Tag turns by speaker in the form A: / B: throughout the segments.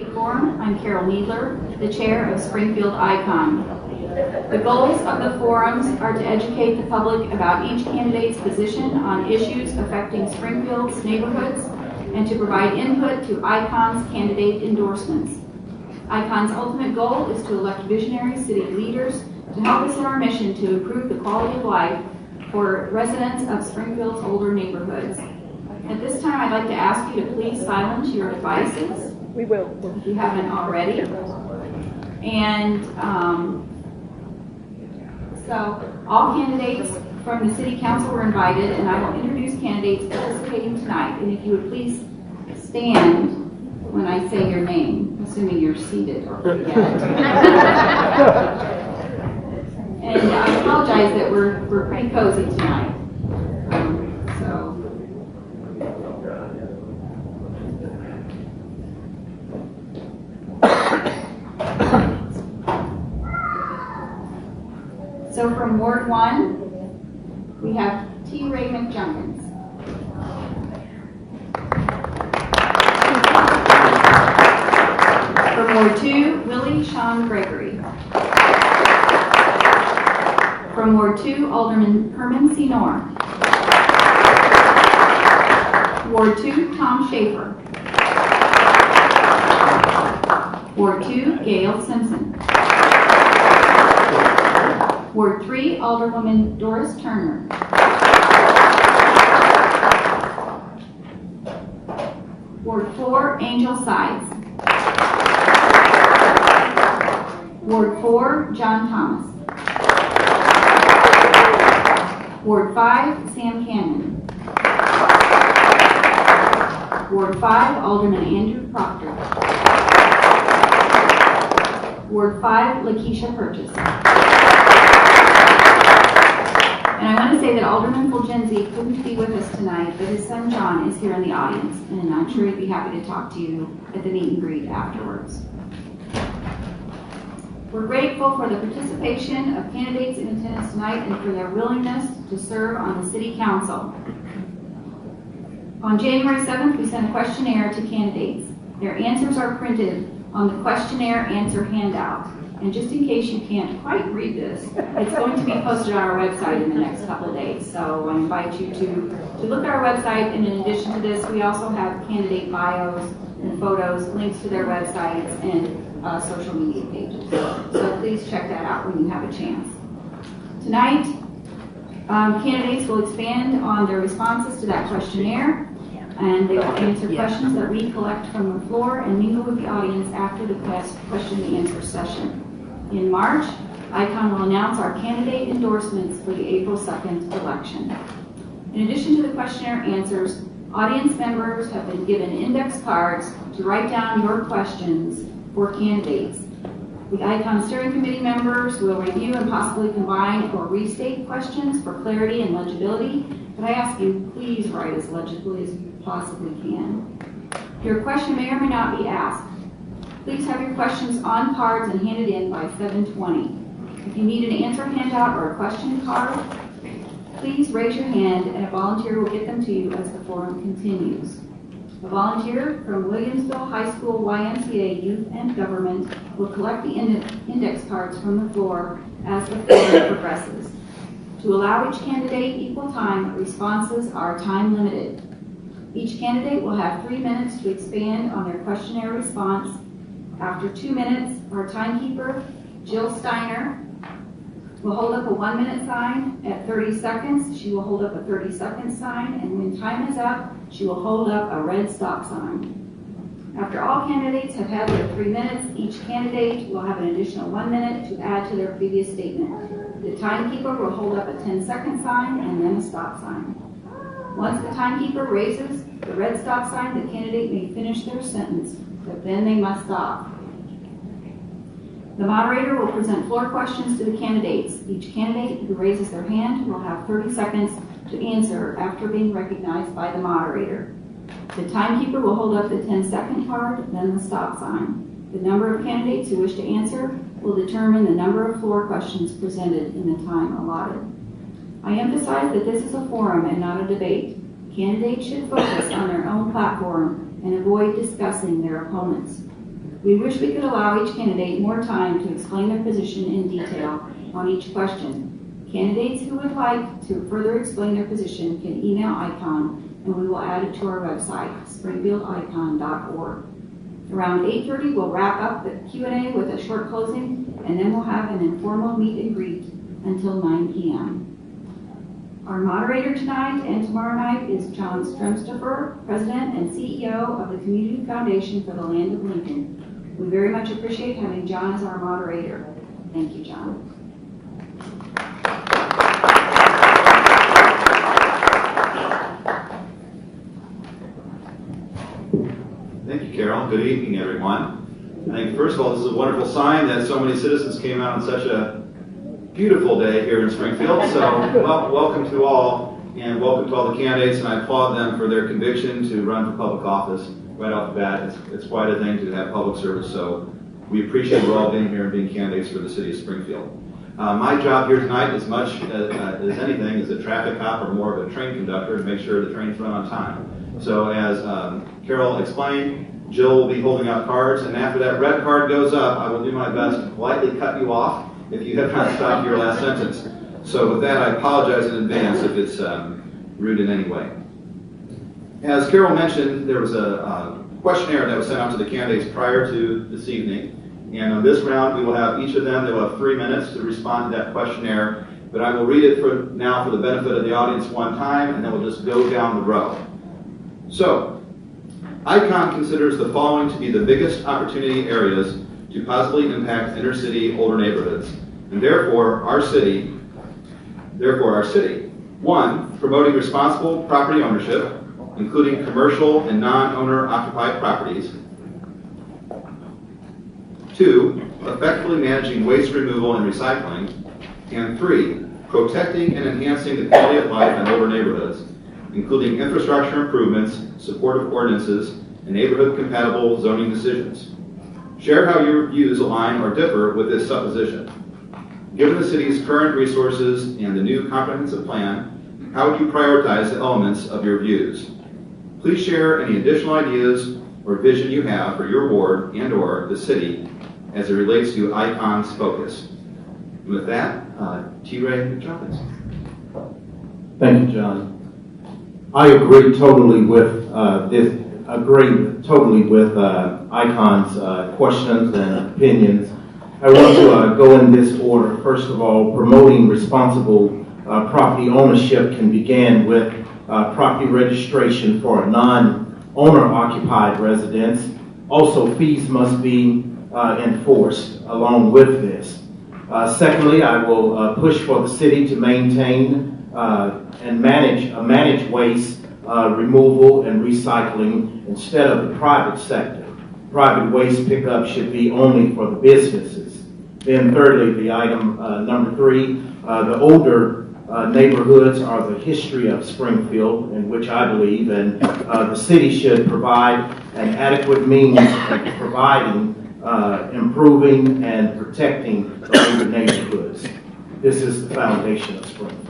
A: Candidate Forum. I'm Carol Needler, the chair of Springfield ICON. The goals of the forums are to educate the public about each candidate's position on issues affecting Springfield's neighborhoods and to provide input to ICON's candidate endorsements. ICON's ultimate goal is to elect visionary city leaders to help us in our mission to improve the quality of life for residents of Springfield's older neighborhoods. At this time, I'd like to ask you to please silence your devices.
B: We will.
A: If you haven't already. And so all candidates from the City Council were invited, and I will introduce candidates participating tonight. And if you would please stand when I say your name, assuming you're seated or yet. And I apologize that we're pretty cozy tonight. So from Ward 1, we have T. Ray McJunkins. From Ward 2, Willie Sean Gregory. From Ward 2, Alderman Herman C. Knorr. Ward 2, Tom Schaefer. Ward 2, Gail Simpson. Ward 3, Alderwoman Doris Turner. Ward 4, Angel Sides. Ward 4, John Thomas. Ward 5, Sam Cannon. Ward 5, Alderman Andrew Proctor. Ward 5, Lakeisha Purchase. And I want to say that Alderman Fulgenzi couldn't be with us tonight, but his son John is here in the audience, and I'm sure he'd be happy to talk to you at the meet and greet afterwards. We're grateful for the participation of candidates in attendance tonight and for their willingness to serve on the City Council. On January 7th, we sent a questionnaire to candidates. Their answers are printed on the questionnaire answer handout. And just in case you can't quite read this, it's going to be posted on our website in the next couple of days. So I invite you to look at our website, and in addition to this, we also have candidate bios and photos, links to their websites, and social media pages. So please check that out when you have a chance. Tonight, candidates will expand on their responses to that questionnaire, and they will answer questions that we collect from the floor and mingle with the audience after the question and answer session. In March, ICON will announce our candidate endorsements for the April 2nd election. In addition to the questionnaire answers, audience members have been given index cards to write down your questions for candidates. The ICON steering committee members will review and possibly combine or restate questions for clarity and legibility, but I ask you, please write as legibly as you possibly can. Your question may or may not be asked. Please have your questions on cards and handed in by 7:20. If you need an answer handout or a question card, please raise your hand and a volunteer will get them to you as the forum continues. A volunteer from Williamsville High School YMCA Youth and Government will collect the index cards from the floor as the forum progresses. To allow each candidate equal time, responses are time limited. Each candidate will have 3 minutes to expand on their questionnaire response. After 2 minutes, our timekeeper, Jill Steiner, will hold up a 1-minute sign. At 30 seconds, she will hold up a 30-second sign, and when time is up, she will hold up a red stop sign. After all candidates have had their 3 minutes, each candidate will have an additional 1 minute to add to their previous statement. The timekeeper will hold up a 10-second sign and then a stop sign. Once the timekeeper raises the red stop sign, the candidate may finish their sentence, but then they must stop. The moderator will present floor questions to the candidates. Each candidate who raises their hand will have 30 seconds to answer after being recognized by the moderator. The timekeeper will hold up the 10-second card, then the stop sign. The number of candidates who wish to answer will determine the number of floor questions presented in the time allotted. I emphasize that this is a forum and not a debate. Candidates should focus on their own platform and avoid discussing their opponents. We wish we could allow each candidate more time to explain their position in detail on each question. Candidates who would like to further explain their position can email ICON and we will add it to our website, springfieldicon.org. Around 8:30, we'll wrap up the Q&A with a short closing, and then we'll have an informal meet and greet until 9 p.m. Our moderator tonight and tomorrow night is John Spence-Burke, President and CEO of the Community Foundation for the Land of Lincoln. We very much appreciate having John as our moderator. Thank you, John.
B: Thank you, Carol. Good evening, everyone. I think, first of all, this is a wonderful sign that so many citizens came out on such a beautiful day here in Springfield. So welcome to all, and welcome to all the candidates, and I applaud them for their conviction to run for public office right off the bat. It's quite a thing to have public service, so we appreciate you all being here and being candidates for the city of Springfield. My job here tonight, as much as anything, is a traffic cop or more of a train conductor to make sure the trains run on time. So as Carol explained, Jill will be holding out cards, and after that red card goes up, I will do my best to politely cut you off if you have not stopped your last sentence. So with that, I apologize in advance if it's rude in any way. As Carol mentioned, there was a questionnaire that was sent out to the candidates prior to this evening. And on this round, we will have each of them, they will have 3 minutes to respond to that questionnaire. But I will read it for now for the benefit of the audience one time, and then we'll just go down the row. So, ICON considers the following to be the biggest opportunity areas to positively impact inner city older neighborhoods, and therefore our city. 1, promoting responsible property ownership, including commercial and non-owner occupied properties. 2, effectively managing waste removal and recycling. And 3, protecting and enhancing the quality of life in older neighborhoods, including infrastructure improvements, supportive ordinances, and neighborhood-compatible zoning decisions. Share how your views align or differ with this supposition. Given the city's current resources and the new comprehensive plan, how would you prioritize the elements of your views? Please share any additional ideas or vision you have for your ward and/or the city as it relates to ICON's focus. And with that, T-Ray McJones.
C: Thank you, John. I agree totally with ICON's questions and opinions. I want to go in this order. First of all, promoting responsible property ownership can begin with property registration for a non-owner occupied residence. Also, fees must be enforced along with this. Secondly, I will push for the city to maintain and manage waste removal and recycling instead of the private sector. Private waste pickup should be only for the businesses. Then thirdly, the item number 3, the older neighborhoods are the history of Springfield, in which I believe, and the city should provide an adequate means of providing, improving, and protecting the older neighborhoods. This is the foundation of Springfield.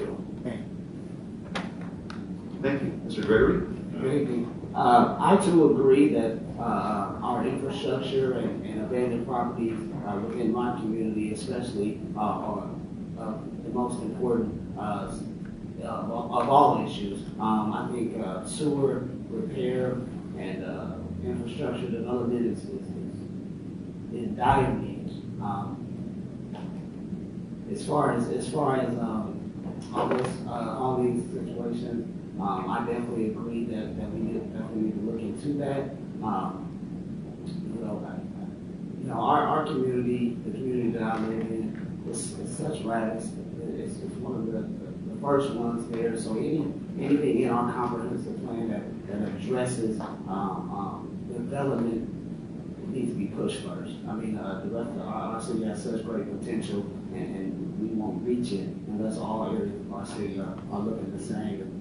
B: Thank you. Mr. Gregory?
D: Good evening. I too agree that our infrastructure and abandoned properties within my community especially are the most important of all issues. I think sewer repair and infrastructure development is in dire need. As far as all these situations, I definitely agree that we definitely need to look into that. Our community, the community that I live in, is such rags. It's one of the first ones there. So anything in our comprehensive plan that addresses development needs to be pushed first. I mean, the rest of our city has such great potential, and we won't reach it unless all areas of our city are looking the same.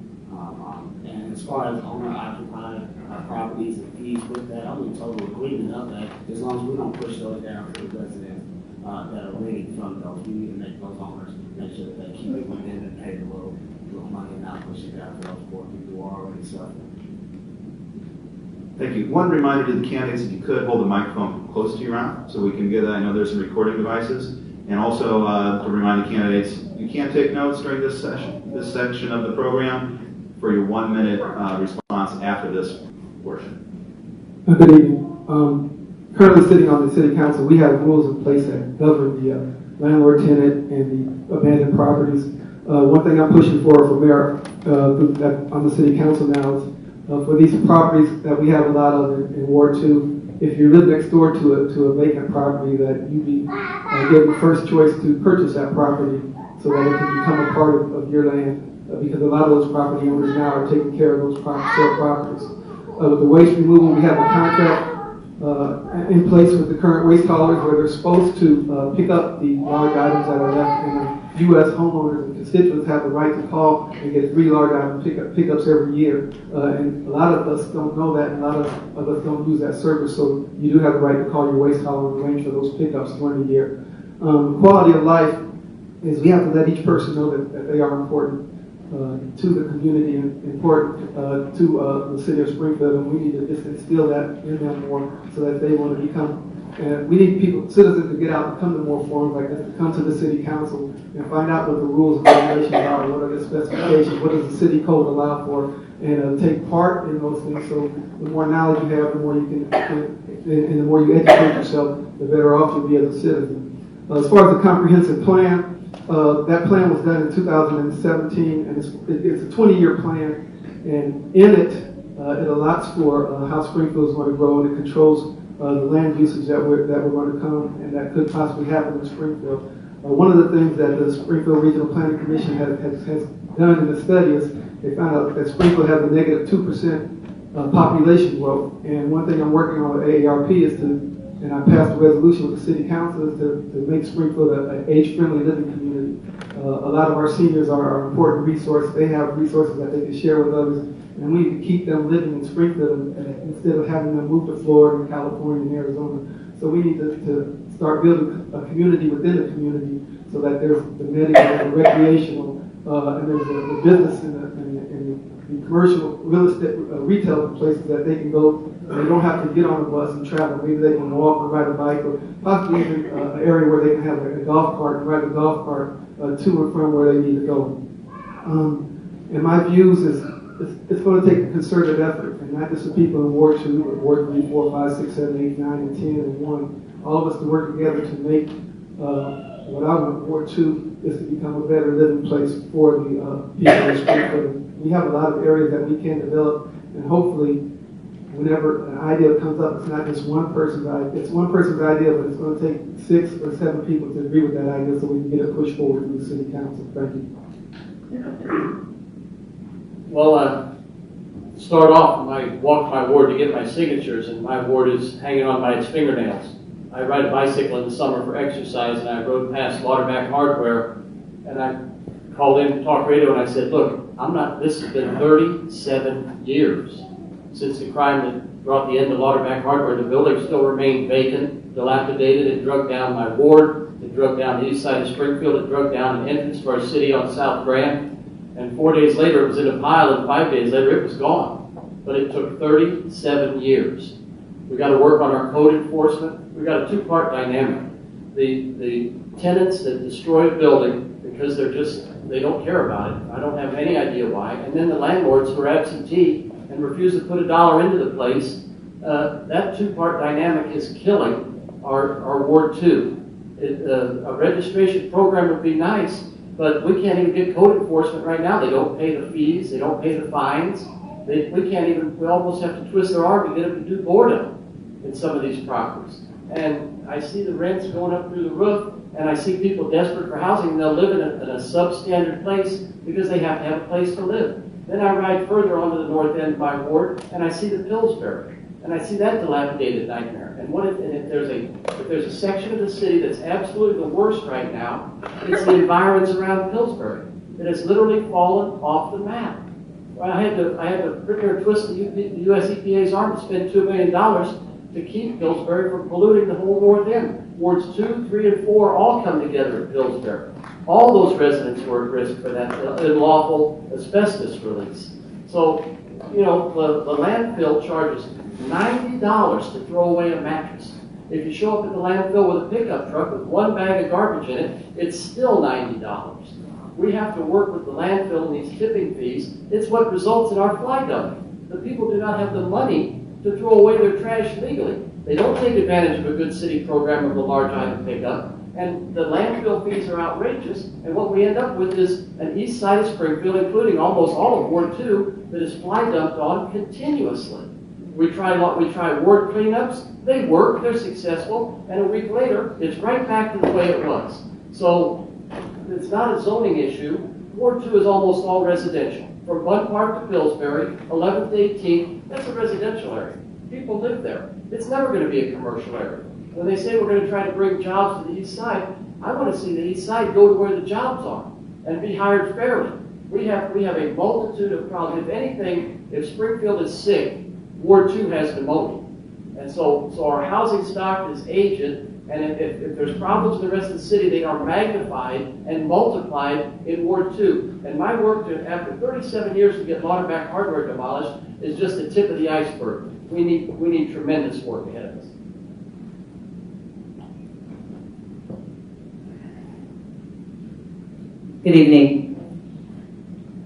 D: And as far as owner-occupied properties and fees with that, I'm in total agreement of that. As long as we don't push those down to the residents that are renting from those, we need to make those owners make sure that they keep it within and pay the little money and not push it down to those poor people who are already suffering.
B: Thank you. One reminder to the candidates, if you could hold the microphone close to your mouth so we can get that. I know there's some recording devices. And also to remind the candidates, you can't take notes during this section of the program for your 1 minute response after this portion.
E: Good evening. Currently sitting on the city council, we have rules in place that govern the landlord tenant and the abandoned properties. One thing I'm pushing for mayor on the city council now is for these properties that we have a lot of in Ward 2, if you live next door to a vacant property, that you be given first choice to purchase that property so that it can become a part of your land, because a lot of those property owners now are taking care of those properties. With the waste removal, we have a contract in place with the current waste haulers where they're supposed to pick up the large items that are left, and the U.S. homeowners and constituents have the right to call and get 3 large item pickups every year. And a lot of us don't know that, and a lot of us don't use that service, so you do have the right to call your waste hauler and arrange for those pickups during the year. Quality of life is we have to let each person know that they are important to the community and important to the city of Springfield, and we need to just instill that in them more so that they want to become. And we need citizens to get out and come to more forums like this, to come to the city council and find out what the rules and regulations are, what are the specifications, what does the city code allow for, and take part in those things. So the more knowledge you have, the more you can, and the more you educate yourself, the better off you'll be as a citizen. As far as the comprehensive plan, that plan was done in 2017, and it's a 20-year plan, and in it, it allots for how Springfield is going to grow, and it controls the land usage that we're going to come and that could possibly happen in Springfield. One of the things that the Springfield Regional Planning Commission has done in the study is they found out that Springfield has a negative 2% population growth, and one thing I'm working on with AARP is and I passed a resolution with the city council is to make Springfield an age-friendly living community. A lot of our seniors are an important resource. They have resources that they can share with others, and we need to keep them living in Springfield instead of having them move to Florida and California and Arizona. So we need to start building a community within the community so that there's the medical and the recreational, and there's the business and the commercial real estate retail places that they can go. They don't have to get on a bus and travel. Maybe they can walk or ride a bike, or possibly even an area where they can have a golf cart and ride a golf cart to and from where they need to go. And my views is it's going to take a concerted effort, and not just the people in Ward 2, but Ward 3, 4, 5, 6, 7, 8, 9, and 10, and 1. All of us to work together to make what I want Ward 2 is to become a better living place for the people in Springfield. We have a lot of areas that we can develop, and hopefully whenever an idea comes up, it's not just one person's idea. It's one person's idea, but it's going to take 6 or 7 people to agree with that idea so we can get it pushed forward to the city council. Thank you.
F: Well, start off, I walked my ward to get my signatures, and my ward is hanging on by its fingernails. I ride a bicycle in the summer for exercise, and I rode past Waterback Hardware, and I called in talk radio, and I said, look, this has been 37 years since the crime that brought the end to Waterback Hardware. The building still remained vacant, dilapidated. It drug down my ward. It drug down the east side of Springfield. It drug down an entrance to our city on South Grand. And 4 days later, it was in a pile, and 5 days later, it was gone. But it took 37 years. We got to work on our code enforcement. We got a 2-part dynamic. The tenants that destroy a building because they don't care about it. I don't have any idea why. And then the landlords who are absentee and refuse to put $1 into the place. That 2-part dynamic is killing our Ward 2. A registration program would be nice, but we can't even get code enforcement right now. They don't pay the fees. They don't pay the fines. We almost have to twist their arm to get them to do boredom in some of these properties. And I see the rents going up through the roof, and I see people desperate for housing, and they'll live in a substandard place because they have to have a place to live. Then I ride further onto the north end of my ward, and I see the Pillsbury, and I see that dilapidated nightmare. And if there's a section of the city that's absolutely the worst right now, it's the environs around Pillsbury. It has literally fallen off the map. I had to prepare twist the U.S. EPA's arm to spend $2 million to keep Pillsbury from polluting the whole north end. Wards 2, 3, and 4 all come together at Pillsbury. All those residents were at risk for that unlawful asbestos release. So You know, the landfill charges $90 to throw away a mattress. If you show up at the landfill with a pickup truck with one bag of garbage in it, it's still $90. We have to work with the landfill and these tipping fees. It's what results in our fly dumping. The people do not have the money to throw away their trash legally. They don't take advantage of a good city program of the large item pickup. And the landfill fees are outrageous. And what we end up with is an east side of Springfield, including almost all of Ward 2, that is fly dumped on continuously. We try ward cleanups. They work. They're successful. And a week later, it's right back to the way it was. So it's not a zoning issue. Ward 2 is almost all residential. From Bud Park to Pillsbury, 11th to 18th, that's a residential area. People live there. It's never going to be a commercial area. When they say we're going to try to bring jobs to the east side, I want to see the east side go to where the jobs are and be hired fairly. We have a multitude of problems. If anything, if Springfield is sick, Ward 2 has pneumonia. And so our housing stock is aged, and if there's problems in the rest of the city, they are magnified and multiplied in Ward 2. And my work after 37 years to get Lauderback Hardware demolished is just the tip of the iceberg. We need tremendous work ahead of us.
G: Good evening.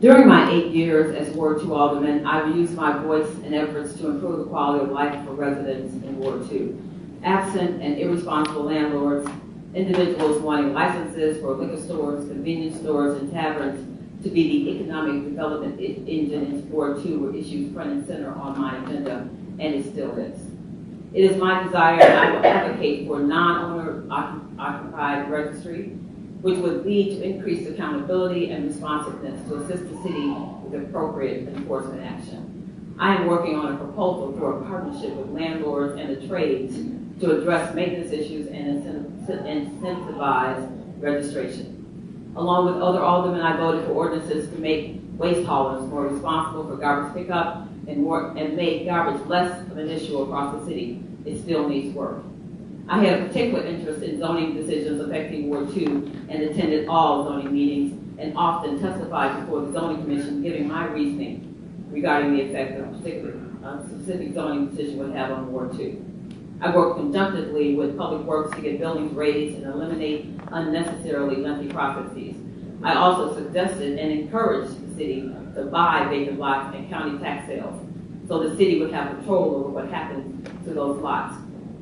G: During my 8 years as Ward 2 Alderman, I've used my voice in efforts to improve the quality of life for residents in Ward 2. Absent and irresponsible landlords, individuals wanting licenses for liquor stores, convenience stores, and taverns to be the economic development engine in Ward 2 were issues front and center on my agenda, and it still is. It is my desire and I will advocate for non-owner occupied registry, which would lead to increased accountability and responsiveness to assist the city with appropriate enforcement action. I am working on a proposal for a partnership with landlords and the trades to address maintenance issues and incentivize registration. Along with other aldermen, I voted for ordinances to make waste haulers more responsible for garbage pickup and make garbage less of an issue across the city. It still needs work. I have particular interest in zoning decisions affecting Ward 2 and attended all zoning meetings and often testified before the zoning commission giving my reasoning regarding the effect of a specific zoning decision would have on Ward 2. I work conjunctively with Public Works to get buildings raised and eliminate unnecessarily lengthy processes. I also suggested and encouraged the city to buy vacant lots and county tax sales so the city would have control over what happens to those lots.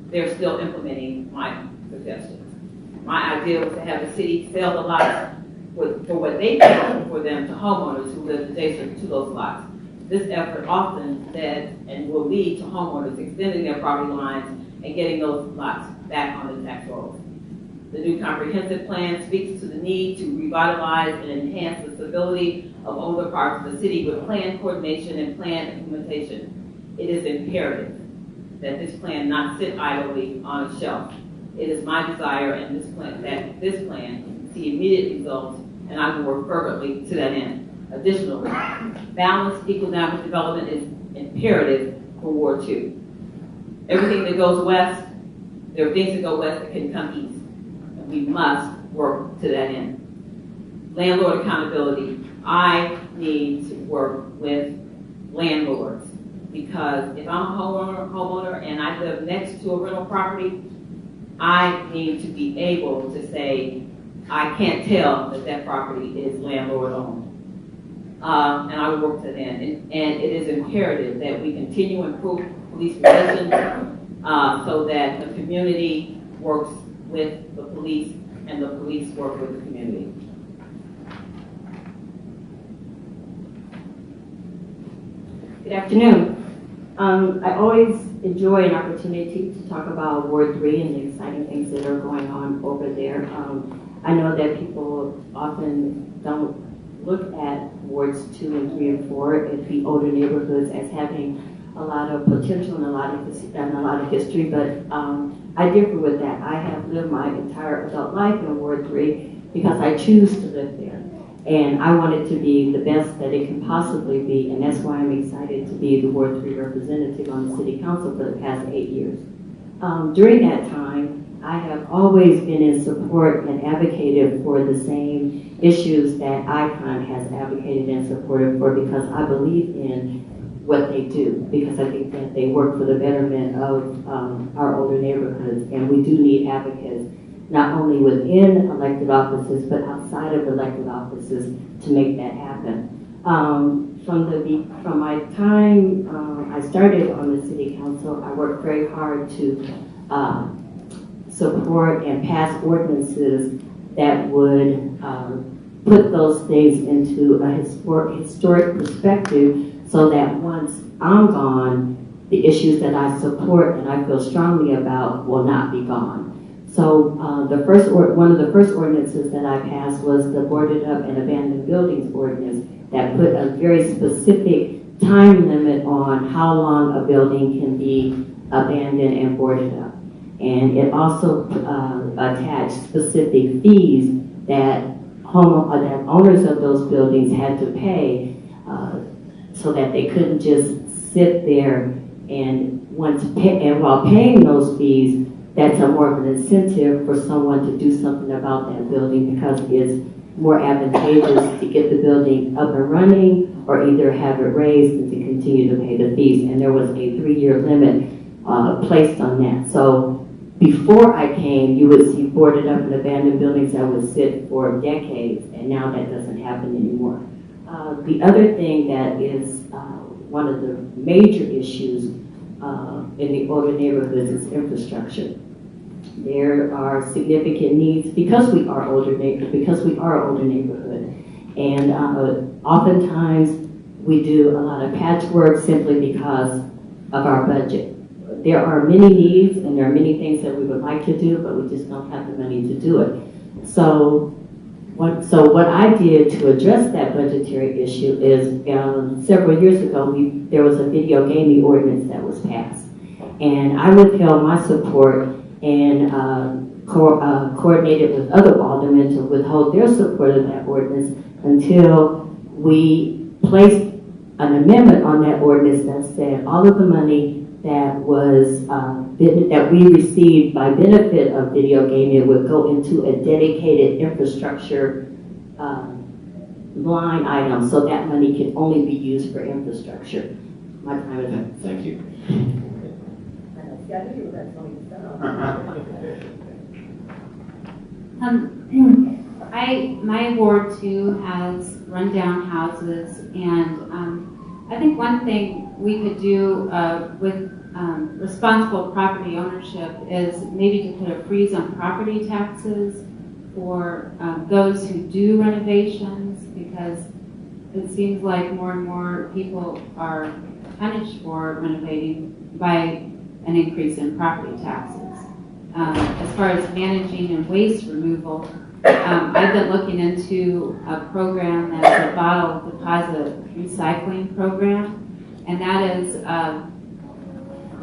G: They're still implementing my suggestions. My idea was to have the city sell the lots for what they pay for them to homeowners who live adjacent to those lots. This effort often led and will lead to homeowners extending their property lines and getting those lots back on the tax rolls. The new comprehensive plan speaks to the need to revitalize and enhance the stability of older parts of the city with plan coordination and plan implementation. It is imperative that this plan not sit idly on a shelf. It is my desire and that this plan see immediate results, and I will work fervently to that end. Additionally, balanced economic development is imperative for Ward 2. Everything that goes west, there are things that go west that can come east, and we must work to that end. Landlord accountability. I need to work with landlords because if I'm a homeowner and I live next to a rental property, I need to be able to say, I can't tell that that property is landlord owned. And I will work to that end. And it is imperative that we continue to improve police relations so that the community works with the police and the police work with the community.
H: Good afternoon. I always enjoy an opportunity to talk about Ward 3 and the exciting things that are going on over there. I know that people often don't look at Wards 2 and 3 and 4 as the older neighborhoods as having a lot of potential and a lot of history, but I differ with that. I have lived my entire adult life in Ward 3 because I choose to live there. And I want it to be the best that it can possibly be, and that's why I'm excited to be the Ward 3 representative on the City Council for the past 8 years. During that time, I have always been in support and advocated for the same issues that ICON has advocated and supported for because I believe in what they do, because I think that they work for the betterment of our older neighborhoods, and we do need advocates, not only within elected offices, but outside of elected offices to make that happen. From my time I started on the city council, I worked very hard to support and pass ordinances that would put those things into a historic perspective, so that once I'm gone, the issues that I support and I feel strongly about will not be gone. So one of the first ordinances that I passed was the boarded up and abandoned buildings ordinance that put a very specific time limit on how long a building can be abandoned and boarded up. And it also attached specific fees that owners of those buildings had to pay, so that they couldn't just sit there and while paying those fees, that's a more of an incentive for someone to do something about that building, because it's more advantageous to get the building up and running or either have it raised and to continue to pay the fees. And there was a 3-year limit placed on that. So before I came, you would see boarded up and abandoned buildings that would sit for decades, and now that doesn't happen anymore. The other thing that is one of the major issues in the older neighborhoods is infrastructure. There are significant needs because we are older neighborhood, and oftentimes we do a lot of patchwork simply because of our budget. There are many needs and there are many things that we would like to do, but we just don't have the money to do it. So what I did to address that budgetary issue is several years ago, there was a video gaming ordinance that was passed. And I withheld my support and coordinated with other aldermen to withhold their support of that ordinance until we placed an amendment on that ordinance that said all of the money that was that we received by benefit of video gaming would go into a dedicated infrastructure line item, so that money can only be used for infrastructure. My time is up.
B: Thank you.
A: My ward too has rundown houses, and I think one thing we could do with responsible property ownership is maybe to put a freeze on property taxes for those who do renovations, because it seems like more and more people are punished for renovating by an increase in property taxes. As far as managing and waste removal, I've been looking into a program that's a bottle deposit recycling program, and that is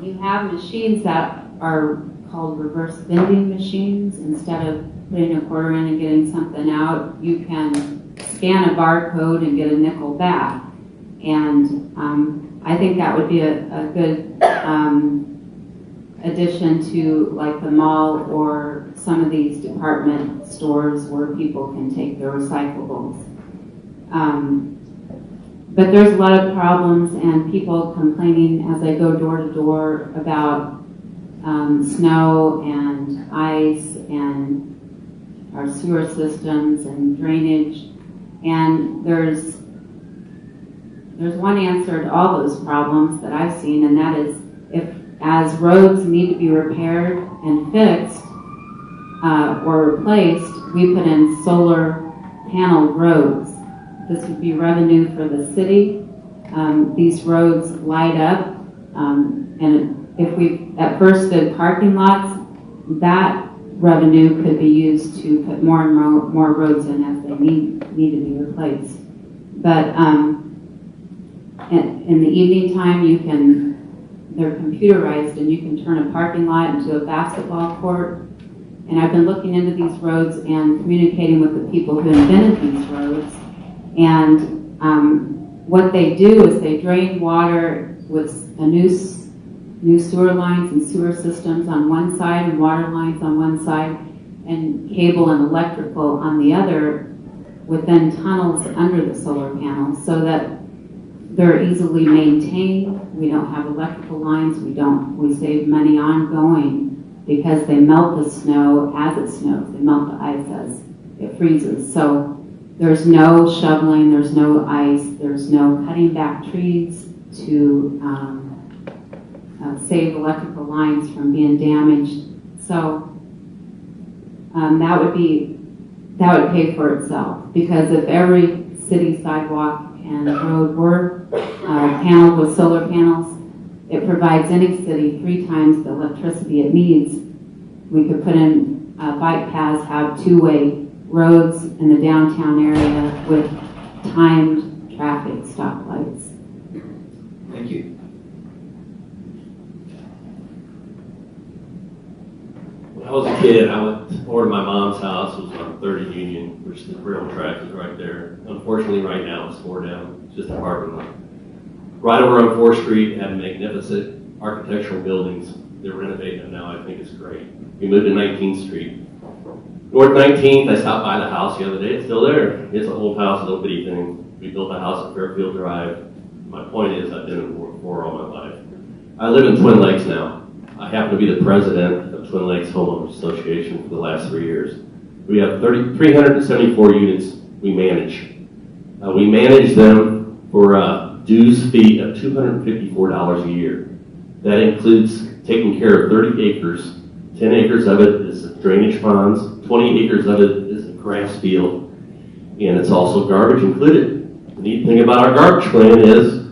A: you have machines that are called reverse vending machines. Instead of putting a quarter in and getting something out, you can scan a barcode and get a nickel back. And I think that would be a good addition to like the mall or some of these department stores where people can take their recyclables. But there's a lot of problems and people complaining as I go door to door about snow and ice and our sewer systems and drainage. And there's one answer to all those problems that I've seen, and that is as roads need to be repaired and fixed or replaced, we put in solar panel roads. This would be revenue for the city. These roads light up, and if we at first did parking lots, that revenue could be used to put more and more roads in as they need to be replaced. But in the evening time, they're computerized and you can turn a parking lot into a basketball court. And I've been looking into these roads and communicating with the people who invented these roads. And what they do is they drain water with a new sewer lines and sewer systems on one side and water lines on one side and cable and electrical on the other within tunnels under the solar panels, so that
I: They're easily maintained. We don't have electrical lines. We save money ongoing because they melt the snow as it snows. They melt the ice as it freezes. So there's no shoveling, there's no ice, there's no cutting back trees to save electrical lines from being damaged. So that would pay for itself, because if every city sidewalk and road were paneled with solar panels, it provides any city 3 times the electricity it needs. We could put in bike paths, have 2-way roads in the downtown area with timed traffic stoplights.
B: Thank you.
J: When I was a kid, I went over to my mom's house. It was on 30 Union, which the railroad track is right there. Unfortunately, right now it's tore down. It's just a parking lot. Right over on 4th Street, had magnificent architectural buildings. They're renovating them now. I think it's great. We moved to 19th Street. North 19th, I stopped by the house the other day. It's still there. It's an old house, no bitty thing. We built a house at Fairfield Drive. My point is, I've been in Ward 4 all my life. I live in Twin Lakes now. I happen to be the president of Twin Lakes Homeowners Association for the last 3 years. We have 374 units we manage. We manage them for dues fee of $254 a year. That includes taking care of 30 acres. 10 acres of it is drainage ponds, 20 acres of it is a grass field, and it's also garbage included. The neat thing about our garbage plan is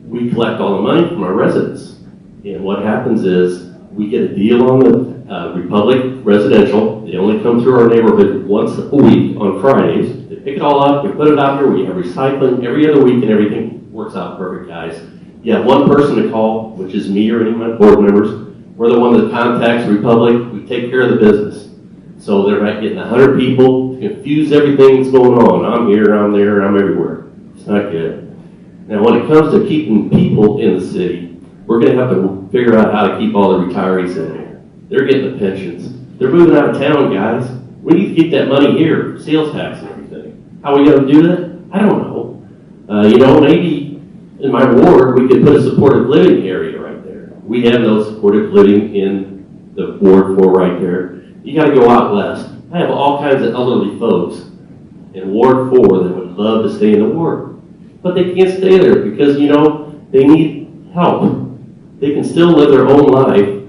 J: we collect all the money from our residents. And what happens is we get a deal on the Republic Residential. They only come through our neighborhood once a week on Fridays. They pick it all up, they put it out there. We have recycling every other week, and everything works out perfect, guys. You have one person to call, which is me or any of my board members. We're the one that contacts Republic. We take care of the business. So they're not getting 100 people to confuse everything that's going on. I'm here, I'm there, I'm everywhere. It's not good. Now, when it comes to keeping people in the city, we're going to have to figure out how to keep all the retirees in here. They're getting the pensions. They're moving out of town, guys. We need to keep that money here, sales tax and everything. How are we going to do that? I don't know. Maybe in my ward, we could put a supportive living area right there. We have no supportive living in the Ward 4 right there. You got to go out west. I have all kinds of elderly folks in Ward 4 that would love to stay in the ward. But they can't stay there because, they need help. They can still live their own life,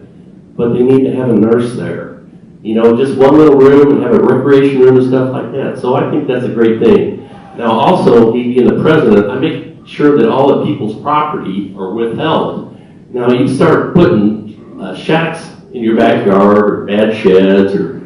J: but they need to have a nurse there. Just one little room and have a recreation room and stuff like that. So I think that's a great thing. Now also, me being the president, I make sure that all the people's property are withheld. Now you start putting shacks in your backyard, or bad sheds, or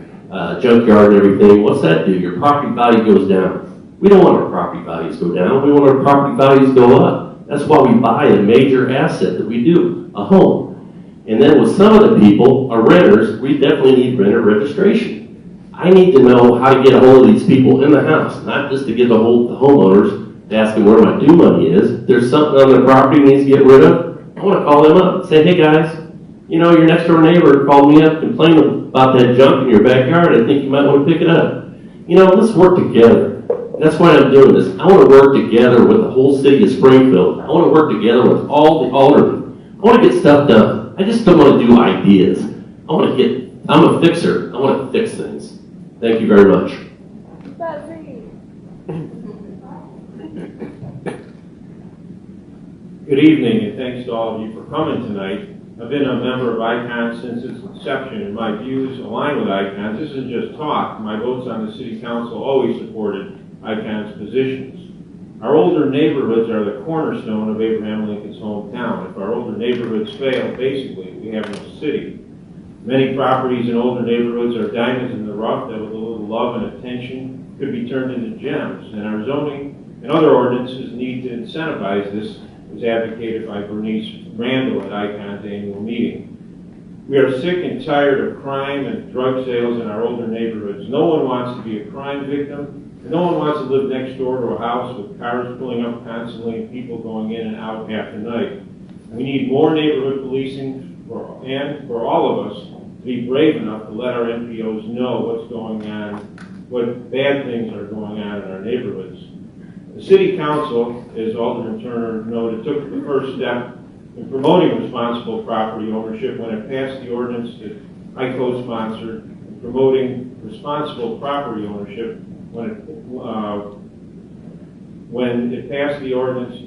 J: junkyard and everything. What's that do? Your property value goes down. We don't want our property values to go down. We want our property values to go up. That's why we buy a major asset that we do, a home. And then with some of the people, our renters, we definitely need renter registration. I need to know how to get a hold of these people in the house, not just to get a hold of the homeowners, to ask them where my due money is. If there's something on their property needs to get rid of, I want to call them up and say, hey guys, your next door neighbor called me up complaining about that junk in your backyard. I think you might want to pick it up. Let's work together. That's why I'm doing this. I want to work together with the whole city of Springfield. I want to work together with all the aldermen. I want to get stuff done. I just don't want to do ideas. I'm a fixer. I want to fix things. Thank you very much.
K: Good evening, and thanks to all of you for coming tonight. I've been a member of ICON since its inception, and my views align with ICON's. This isn't just talk. My votes on the city council always supported ICON's positions. Our older neighborhoods are the cornerstone of Abraham Lincoln's hometown. If our older neighborhoods fail, basically, we have no city. Many properties in older neighborhoods are diamonds in the rough that with a little love and attention could be turned into gems, and our zoning and other ordinances need to incentivize this, as advocated by Bernice Randall at ICON's annual meeting. We are sick and tired of crime and drug sales in our older neighborhoods. No one wants to be a crime victim, and no one wants to live next door to a house with cars pulling up constantly and people going in and out half the night. We need more neighborhood policing for all of us to be brave enough to let our NPOs know what's going on, what bad things are going on in our neighborhoods. The City Council, as Alderman Turner noted, took the first step in promoting responsible property ownership when it passed the ordinance that I co-sponsored, promoting responsible property ownership when it passed the ordinance,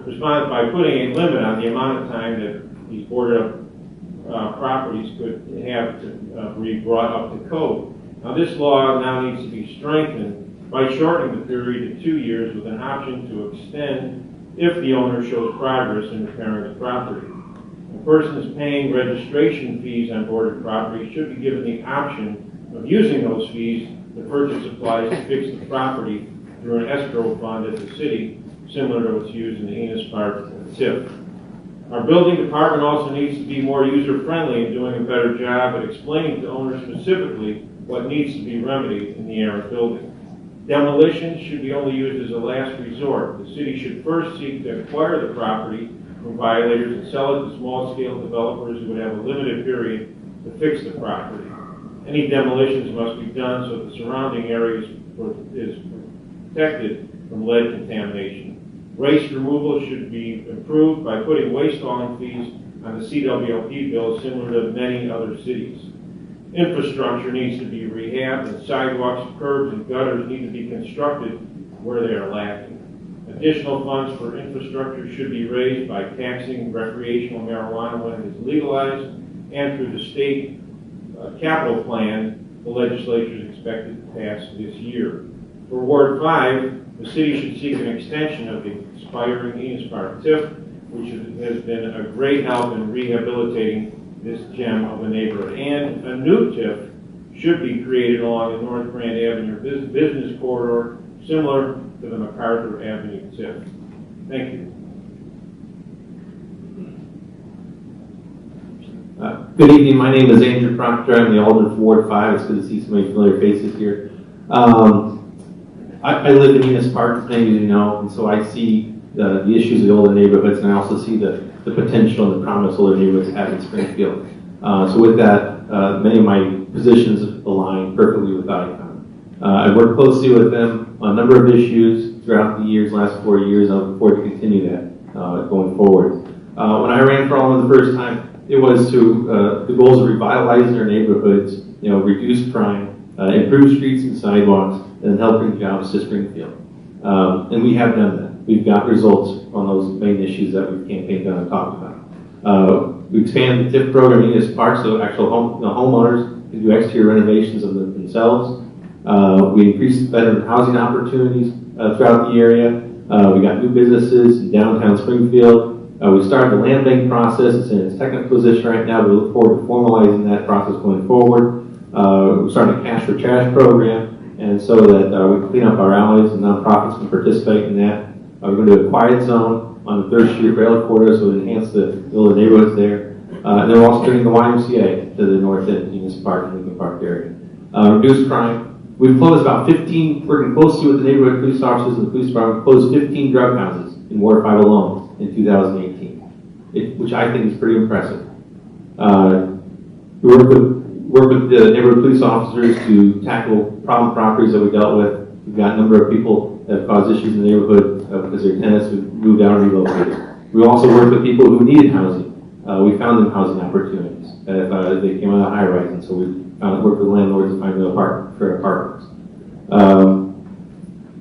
K: responded by putting a limit on the amount of time that these boarded up properties could have to be brought up to code. Now, this law now needs to be strengthened by shortening the period to 2 years with an option to extend if the owner shows progress in repairing the property. Persons paying registration fees on boarded property should be given the option of using those fees to purchase supplies to fix the property through an escrow fund at the city, similar to what's used in the Enos Park TIF. Our building department also needs to be more user-friendly and doing a better job at explaining to owners specifically what needs to be remedied in the errant building. Demolition should be only used as a last resort. The city should first seek to acquire the property from violators and sell it to small-scale developers who would have a limited period to fix the property. Any demolitions must be done so the surrounding area is protected from lead contamination. Waste removal should be improved by putting waste hauling fees on the CWLP bill similar to many other cities. Infrastructure needs to be rehabbed and sidewalks, curbs, and gutters need to be constructed where they are lacking. Additional funds for infrastructure should be raised by taxing recreational marijuana when it is legalized and through the state capital plan the legislature is expected to pass this year. For Ward 5, the city should seek an extension of the expiring Enos Park TIF, which has been a great help in rehabilitating this gem of a neighborhood. And a new TIF should be created along the North Grand Avenue business corridor, similar to the MacArthur Avenue TIF. Thank you.
C: Good evening. My name is Andrew Proctor. I'm the Alderman for Ward 5. It's good to see so many familiar faces here. I live in Enos Park, as many of you know, and so I see the issues of the older neighborhoods, and I also see the potential and the promise older neighborhoods have in Springfield. So with that, many of my positions align perfectly with ICON. I work closely with them on a number of issues throughout the years, last 4 years. I look forward to continue that going forward. When I ran for Alderman the first time, it was to the goals of revitalizing our neighborhoods, reduce crime, improve streets and sidewalks, and help bring jobs to Springfield. And we have done that. We've got results on those main issues that we've campaigned on and talked about. We expanded the TIF program in Enos Park so actual homeowners can do exterior renovations of themselves. We increased veteran housing opportunities throughout the area. We got new businesses in downtown Springfield. We started the land bank process. It's in its technical position right now. We look forward to formalizing that process going forward. We started a cash for trash program, and so that we clean up our alleys and nonprofits can participate in that. We're going to do a quiet zone on the 3rd Street Rail Corridor so it enhance the little neighborhoods there. And then we're also doing the YMCA to the north end, Enos Park and Lincoln Park area. Reduce crime. We've closed about 15, working closely with the neighborhood police officers and the police department, closed 15 drug houses in Ward 5 alone in 2018, which I think is pretty impressive. We work with the neighborhood police officers to tackle problem properties that we dealt with. We've got a number of people that have caused issues in the neighborhood because their tenants who moved out and relocated. We also worked with people who needed housing. We found them housing opportunities. They came out of high rise, and so we worked with landlords to find them for apartments.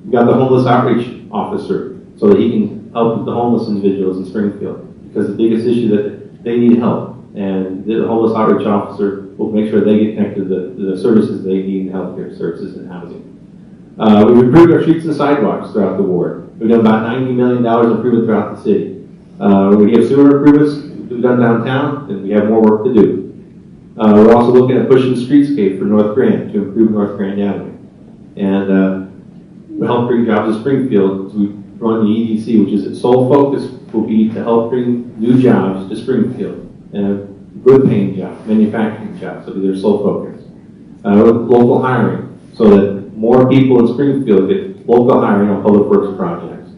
C: We got the homeless outreach officer so that he can help with the homeless individuals in Springfield, because the biggest issue that they need help, and the homeless outreach officer will make sure they get connected to the services they need in healthcare services and housing. We've improved our streets and sidewalks throughout the ward. We've done about $90 million improvement throughout the city. We have sewer improvements we've done downtown, and we have more work to do. We're also looking at pushing the streetscape for North Grand to improve North Grand Avenue. And we'll help bring jobs to Springfield. So we run the EDC, which is its sole focus will be to help bring new jobs to Springfield. And good paying jobs, manufacturing jobs, will be their sole focus. Local hiring, so that more people in Springfield get local hiring on public works projects.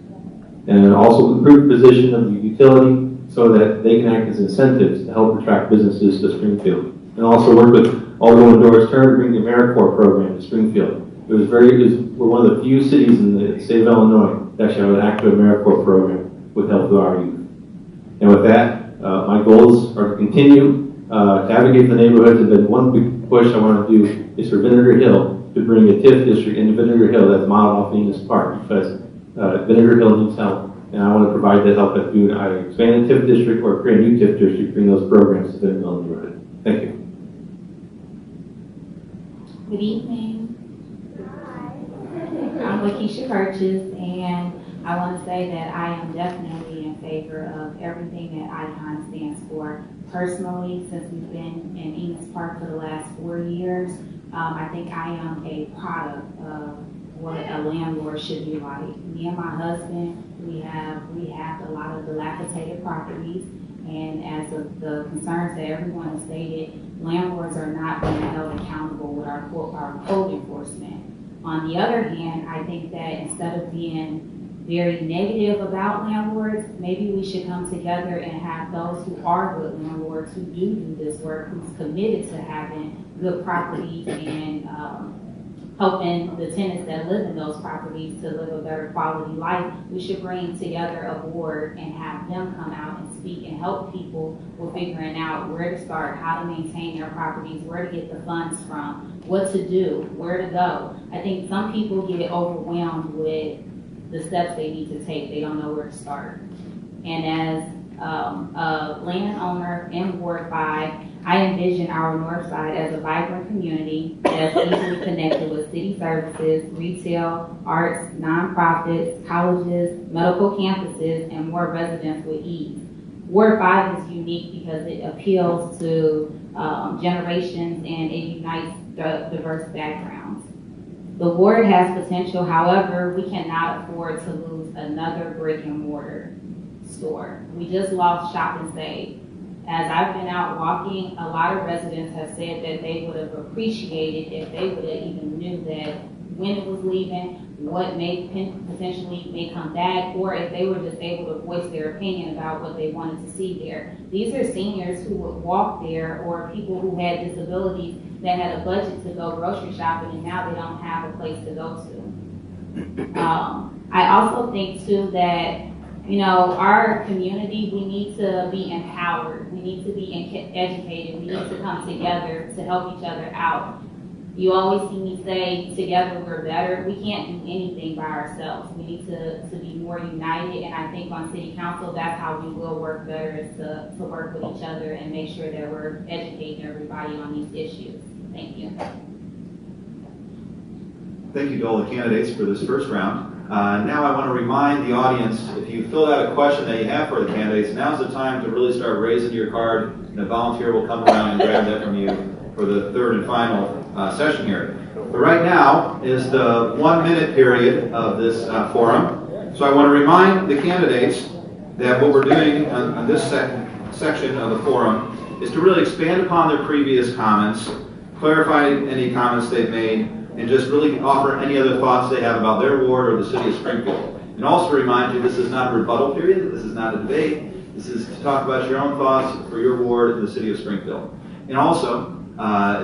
C: And also improve the position of the utility so that they can act as incentives to help attract businesses to Springfield. And also work with Alderman Doris Turner to bring the AmeriCorps program to Springfield.
L: We're one of the few cities in the state of Illinois that actually have an active AmeriCorps program with help to our youth. And with that, my goals are to continue to advocate for the neighborhoods, and then one big push I want to do is for Vinegar Hill to bring a TIF district into Vinegar Hill that's modeled off Venus Park, because Vinegar Hill needs help, and I want to provide that help by doing either expand a TIF district or create a new TIF district, bring those programs to Vinegar Hill neighborhood. Thank you.
M: Good evening. I'm Lakeisha Purchase, and I want to say that I am definitely in favor of everything that ICON stands for. Personally, since we've been in Enos Park for the last 4 years, I think I am a product of what a landlord should be like. Me and my husband, we have a lot of dilapidated properties, and as of the concerns that everyone has stated, landlords are not being held accountable with our code enforcement. On the other hand, I think that instead of being very negative about landlords, maybe we should come together and have those who are good landlords, who do this work, who's committed to having good properties and helping the tenants that live in those properties to live a better quality life. We should bring together a board and have them come out and speak and help people with figuring out where to start, how to maintain their properties, where to get the funds from, what to do, where to go. I think some people get overwhelmed with the steps they need to take. They don't know where to start. And as a landowner in Ward 5, I envision our north side as a vibrant community that's easily connected with city services, retail, arts, nonprofits, colleges, medical campuses, and more residents with ease. Ward 5 is unique because it appeals to generations and it unites diverse backgrounds. The ward has potential, however, we cannot afford to lose another brick and mortar store. We just lost Shop and Save. As I've been out walking, a lot of residents have said that they would have appreciated if they would have even knew that when it was leaving, what may potentially may come back, or if they were just able to voice their opinion about what they wanted to see there. These are seniors who would walk there, or people who had disabilities that had a budget to go grocery shopping, and now they don't have a place to go to. I also think too that, you know, our community, we need to be empowered. We need to be educated. We need to come together to help each other out. You always see me say, together we're better. We can't do anything by ourselves. We need to be more united, and I think on city council, that's how we will work better, is to work with each other and make sure that we're educating everybody on these issues. Thank you.
B: Thank you to all the candidates for this first round. Now I want to remind the audience, if you filled out a question that you have for the candidates, now's the time to really start raising your card, and a volunteer will come around and grab that from you for the third and final session here. But right now is the 1 minute period of this forum. So I want to remind the candidates that what we're doing on this section of the forum is to really expand upon their previous comments, clarify any comments they've made, and just really offer any other thoughts they have about their ward or the city of Springfield. And also remind you, this is not a rebuttal period, this is not a debate, this is to talk about your own thoughts for your ward in the city of Springfield. And also,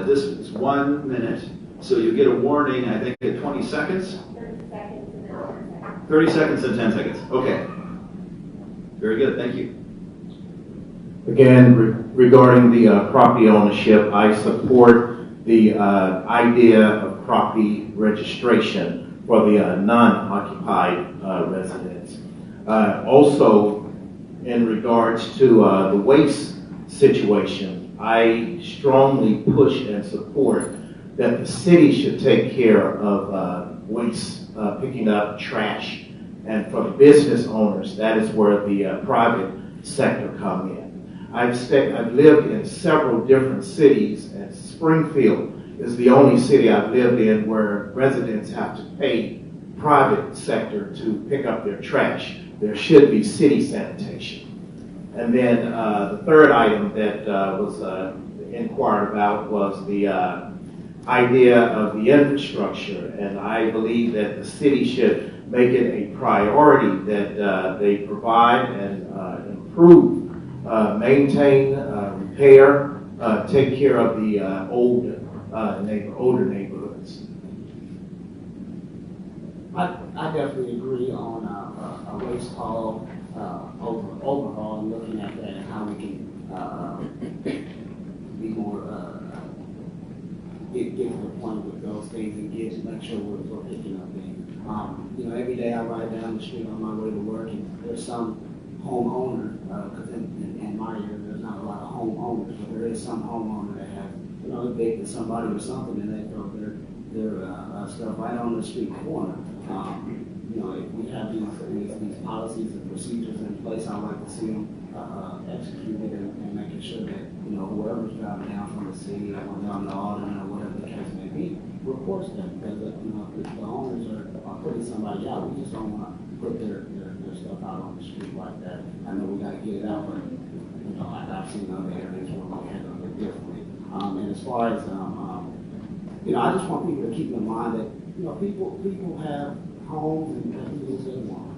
B: this is 1 minute, so you get a warning, I think, at 20 seconds? 30 seconds and 10 seconds. Okay. Very good, thank you.
C: Again, regarding the property ownership, I support the idea of property registration for the non-occupied residents. Also, in regards to the waste situation, I strongly push and support that the city should take care of waste, picking up trash, and for the business owners, that is where the private sector come in. I've lived in several different cities, and Springfield is the only city I've lived in where residents have to pay private sector to pick up their trash. There should be city sanitation. And then the third item that was inquired about was the idea of the infrastructure. And I believe that the city should make it a priority that they provide and improve, maintain, repair, take care of the older neighborhoods.
D: I definitely agree on a race call overhaul and looking at that and how we can be more get to the point with those things and make sure we're picking up things. Every day I ride down the street on my way to work and there's some homeowner, because in my area there's not a lot of homeowners, but there is some homeowner that has, evicted somebody or something and they throw their stuff right on the street corner. If we have these policies and procedures in place, I'd like to see them executed and making sure that, whoever's driving down from the city or when they're on the Alderman or whatever the case may be, reports them. Because, if the owners are putting somebody out, we just don't want to put their stuff out on the street like that. I know we got to get it out, but, I've seen other areas where we handle it differently. And as far as, I just want people to keep in mind that, people have homes and they lose their want.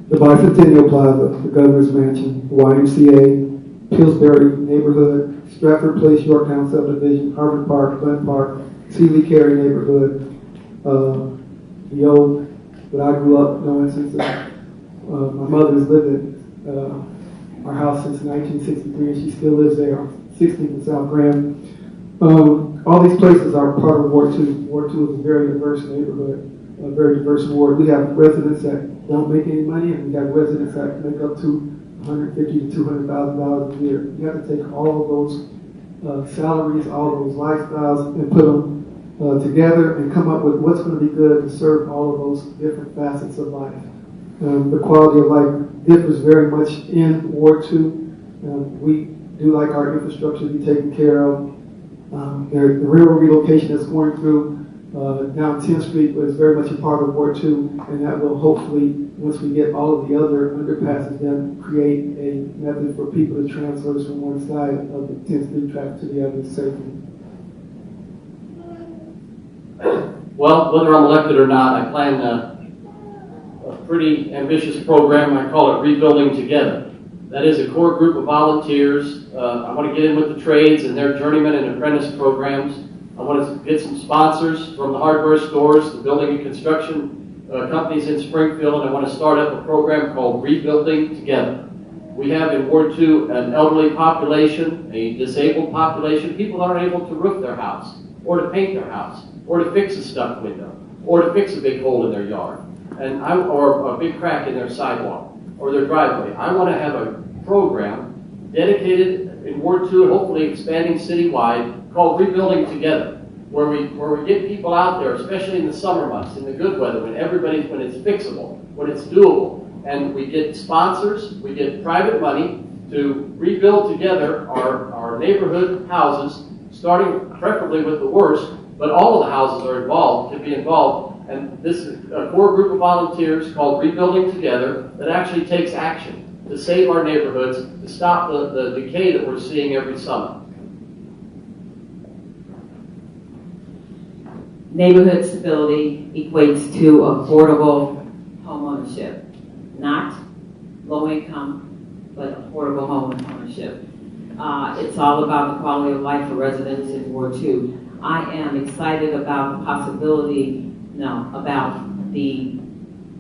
E: The Bicentennial Plaza, the Governor's Mansion, YMCA, Pillsbury Neighborhood, Stratford Place, Yorktown Subdivision, Harvard Park, Glen Park, Sealy Carey Neighborhood, the old, what I grew up knowing since my mother has lived in our house since 1963 and she still lives there on 16th and South Grand. All these places are part of Ward 2. Ward 2 is a very diverse neighborhood, a very diverse ward. We have residents that don't make any money, and we have residents that make up to $150,000 to $200,000 a year. You have to take all of those salaries, all of those lifestyles, and put them together and come up with what's going to be good to serve all of those different facets of life. The quality of life differs very much in Ward 2. We do like our infrastructure to be taken care of. The railroad relocation that's going through down 10th Street was very much a part of Ward 2, and that will hopefully, once we get all of the other underpasses done, create a method for people to transfer from one side of the 10th Street track to the other safely.
F: Well, whether I'm elected or not, I plan a pretty ambitious program. I call it Rebuilding Together. That is a core group of volunteers. I want to get in with the trades and their journeyman and apprentice programs. I want to get some sponsors from the hardware stores, the building and construction companies in Springfield, and I want to start up a program called Rebuilding Together. We have in Ward 2 an elderly population, a disabled population, people that aren't able to roof their house, or to paint their house, or to fix a stuck window, or to fix a big hole in their yard, or a big crack in their sidewalk, or their driveway. I want to have a program dedicated in Ward 2 and hopefully expanding citywide called Rebuilding Together, where we get people out there, especially in the summer months, in the good weather, when it's fixable, when it's doable, and we get sponsors, we get private money to rebuild together our neighborhood houses, starting preferably with the worst, but all of the houses can be involved. And this is a core group of volunteers called Rebuilding Together that actually takes action to save our neighborhoods, to stop the decay that we're seeing every summer.
G: Neighborhood stability equates to affordable homeownership, not low income, but affordable home ownership. It's all about the quality of life for residents in Ward 2. I am excited about the about the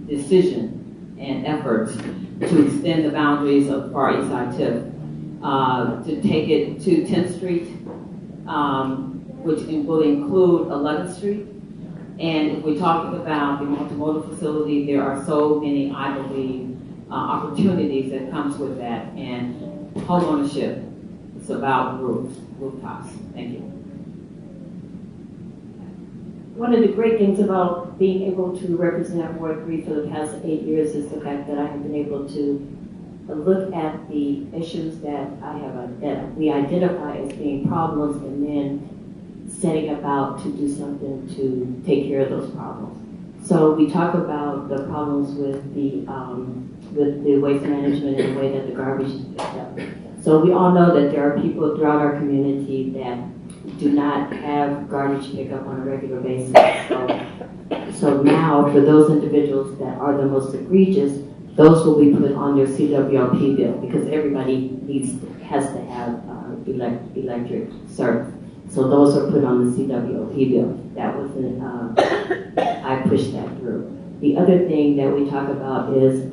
G: decision and efforts to extend the boundaries of Far East Side TIF, to take it to 10th Street, which will include 11th Street. And if we're talking about the multimodal facility, there are so many, I believe, opportunities that comes with that. And home ownership, it's about rooftops. Thank you.
H: One of the great things about being able to represent Ward 3 for the past 8 years is the fact that I have been able to look at the issues that that we identify as being problems, and then setting about to do something to take care of those problems. So we talk about the problems with the waste management and the way that the garbage is picked up. So we all know that there are people throughout our community that do not have garbage pickup on a regular basis. So now, for those individuals that are the most egregious, those will be put on their CWRP bill because everybody has to have electric service. So those are put on the CWOP bill. That was I pushed that through. The other thing that we talk about is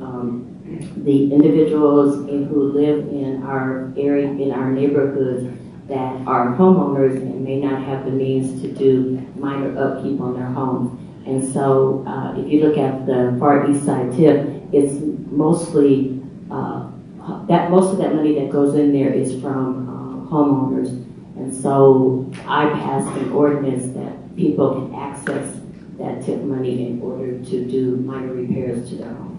H: the individuals who live in our area, in our neighborhoods, that are homeowners and may not have the means to do minor upkeep on their homes. And so if you look at the far east side tip, it's mostly, most of that money that goes in there is from homeowners. And so I passed an ordinance that people can access that tip money in order to do minor repairs to their homes.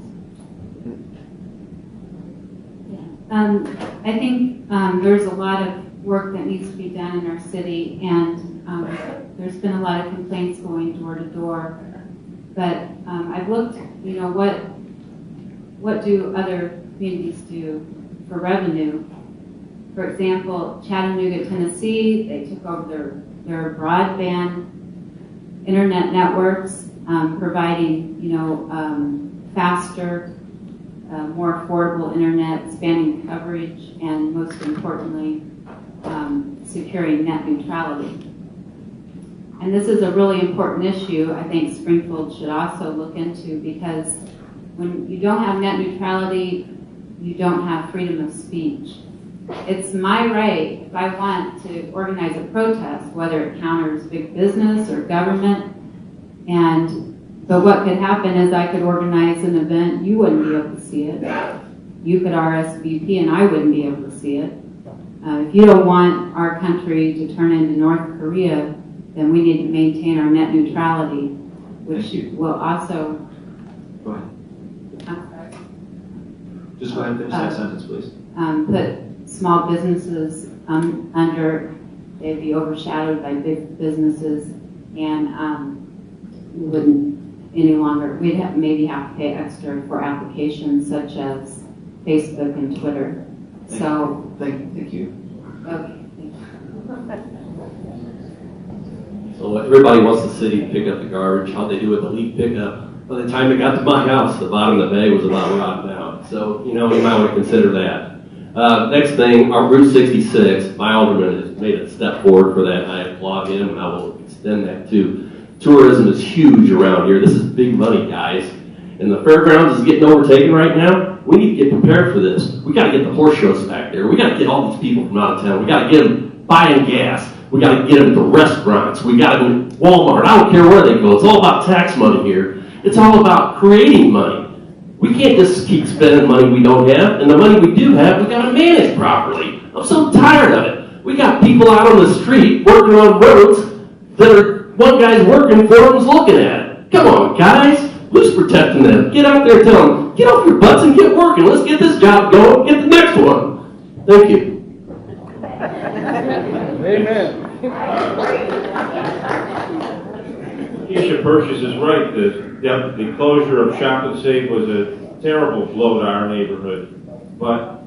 I: I think there's a lot of work that needs to be done in our city, and there's been a lot of complaints going door to door. But I've looked, what do other communities do for revenue? For example, Chattanooga, Tennessee, they took over their broadband internet networks, providing, faster, more affordable internet, expanding coverage, and most importantly, securing net neutrality. And this is a really important issue I think Springfield should also look into, because when you don't have net neutrality, you don't have freedom of speech. It's my right, if I want to organize a protest, whether it counters big business or government, but what could happen is I could organize an event, you wouldn't be able to see it. You could RSVP and I wouldn't be able to see it. If you don't want our country to turn into North Korea, then we need to maintain our net neutrality, which will also...
B: Go ahead.
I: I'm sorry.
B: Just go ahead and finish that sentence, please.
I: Put small businesses under, they'd be overshadowed by big businesses, and we wouldn't any longer, we'd maybe have to pay extra for applications such as Facebook and Twitter.
B: Thank you.
I: Okay.
J: So everybody wants the city to pick up the garbage. How'd they do with the leaf pickup? By the time it got to my house, the bottom of the bay was about rotten out. So, you might want to consider that. Next thing, our Route 66, my alderman has made a step forward for that, and I applaud him, and I will extend that too. Tourism is huge around here. This is big money, guys. And the fairgrounds is getting overtaken right now. We need to get prepared for this. We got to get the horse shows back there. We got to get all these people from out of town. We got to get them buying gas. We got to get them to restaurants. We got to go to Walmart. I don't care where they go. It's all about tax money here. It's all about creating money. We can't just keep spending money we don't have. And the money we do have, we got to manage properly. I'm so tired of it. We got people out on the street working on roads that are, one guy's working for them's looking at it. Come on, guys. Who's protecting them? Get out there and tell them, get off your butts and get working. Let's get this job going. Get the next one. Thank you.
K: Amen. Keisha Purchase is right. The closure of Shop and Save was a terrible blow to our neighborhood. But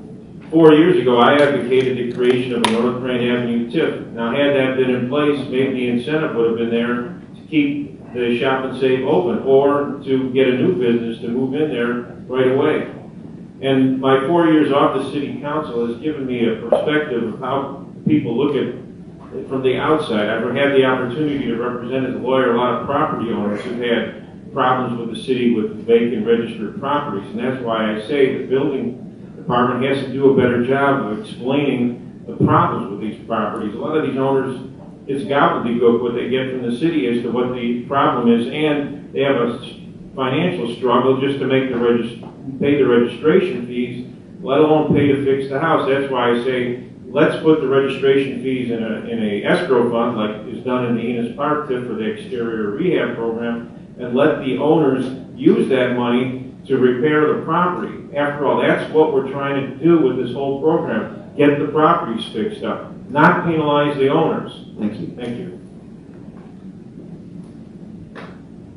K: 4 years ago, I advocated the creation of a North Grand Avenue tip. Now, had that been in place, maybe the incentive would have been there to keep the Shop and Save open, or to get a new business to move in there right away. And my 4 years off the city council has given me a perspective of how people look at it from the outside. I've had the opportunity to represent as a lawyer a lot of property owners who've had problems with the city with vacant registered properties, and that's why I say the building department has to do a better job of explaining the problems with these properties. A lot of these owners, it's gobbledygook what they get from the city as to what the problem is, and they have a financial struggle just to make pay the registration fees, let alone pay to fix the house. That's why I say let's put the registration fees in a escrow fund, like is done in the Enos Park tip for the exterior rehab program, and let the owners use that money to repair the property. After all, that's what we're trying to do with this whole program: get the properties fixed up, not penalize the owners.
B: Thank you.
K: Thank you.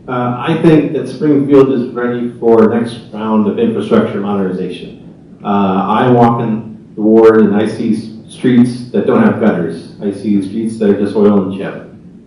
L: I think that Springfield is ready for the next round of infrastructure modernization. I walk in the ward and I see streets that don't have gutters. I see streets that are just oil and chip,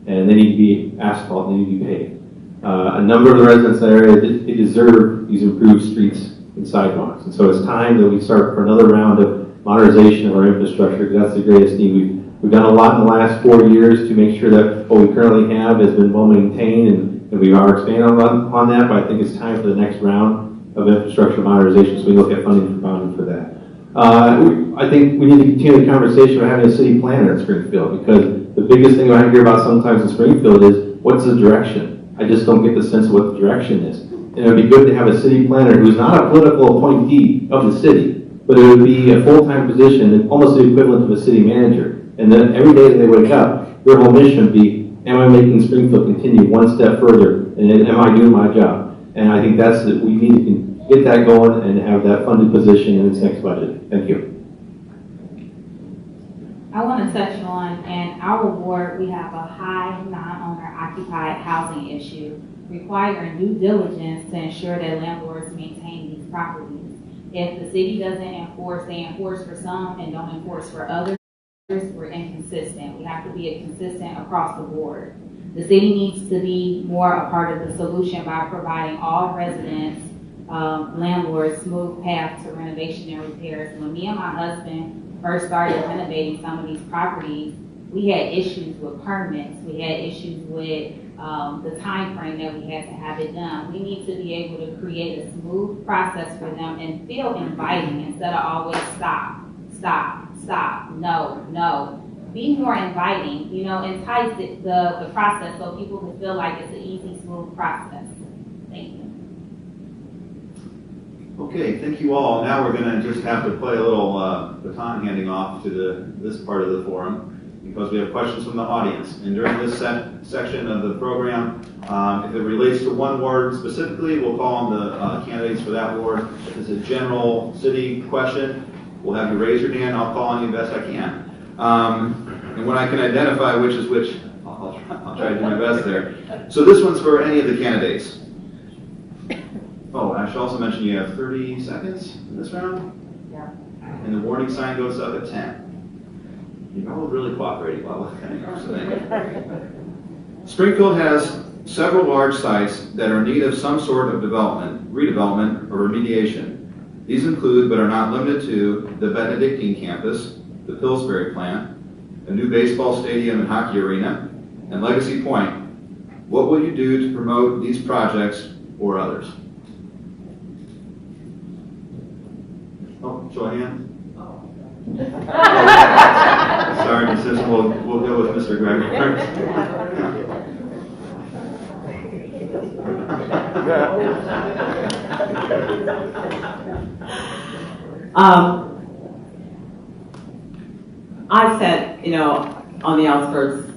L: and they need to be asphalt, they need to be paved. A number of the residents in that area, they deserve these improved streets and sidewalks. And so it's time that we start for another round of modernization of our infrastructure, because that's the greatest need we've We've done a lot in the last 4 years to make sure that what we currently have has been well maintained, and we are expanding on that, but I think it's time for the next round of infrastructure modernization, so we look at funding for that. I think we need to continue the conversation about having a city planner in Springfield, because the biggest thing I hear about sometimes in Springfield is, what's the direction? I just don't get the sense of what the direction is. And it would be good to have a city planner who's not a political appointee of the city, but it would be a full-time position, almost the equivalent of a city manager. And then every day that they wake up, their whole mission would be, am I making Springfield continue one step further? And am I doing my job? And I think that's that we need to get that going and have that funded position in this next budget. Thank you.
M: I want to touch on, in our ward, we have a high non-owner occupied housing issue requiring due diligence to ensure that landlords maintain these properties. If the city doesn't enforce, they enforce for some and don't enforce for others, we're inconsistent. We have to be consistent across the board. The city needs to be more a part of the solution by providing all residents, landlords, smooth path to renovation and repairs. When me and my husband first started renovating some of these properties, we had issues with permits. We had issues with the time frame that we had to have it done. We need to be able to create a smooth process for them and feel inviting instead of always stop, no. Be more inviting, entice the process so people can feel like it's an easy, smooth process. Thank you.
B: Okay, thank you all. Now we're going to just have to play a little baton handing off to this part of the forum, because we have questions from the audience. And during this section of the program, if it relates to one ward specifically, we'll call on the candidates for that ward. If it's a general city question, we'll have you raise your hand. I'll call on you best I can. And when I can identify which is which, I'll try to do my best there. So this one's for any of the candidates. Oh, I should also mention you have 30 seconds in this round. Yeah. And the warning sign goes up at 10. You're all really cooperating well with that. Springfield has several large sites that are in need of some sort of development, redevelopment, or remediation. These include, but are not limited to, the Benedictine campus, the Pillsbury plant, a new baseball stadium and hockey arena, and Legacy Point. What will you do to promote these projects or others? Oh, show of hands. Sorry, Ms. Simpson, we'll go with Mr. Gregory first.
G: I've sat, on the outskirts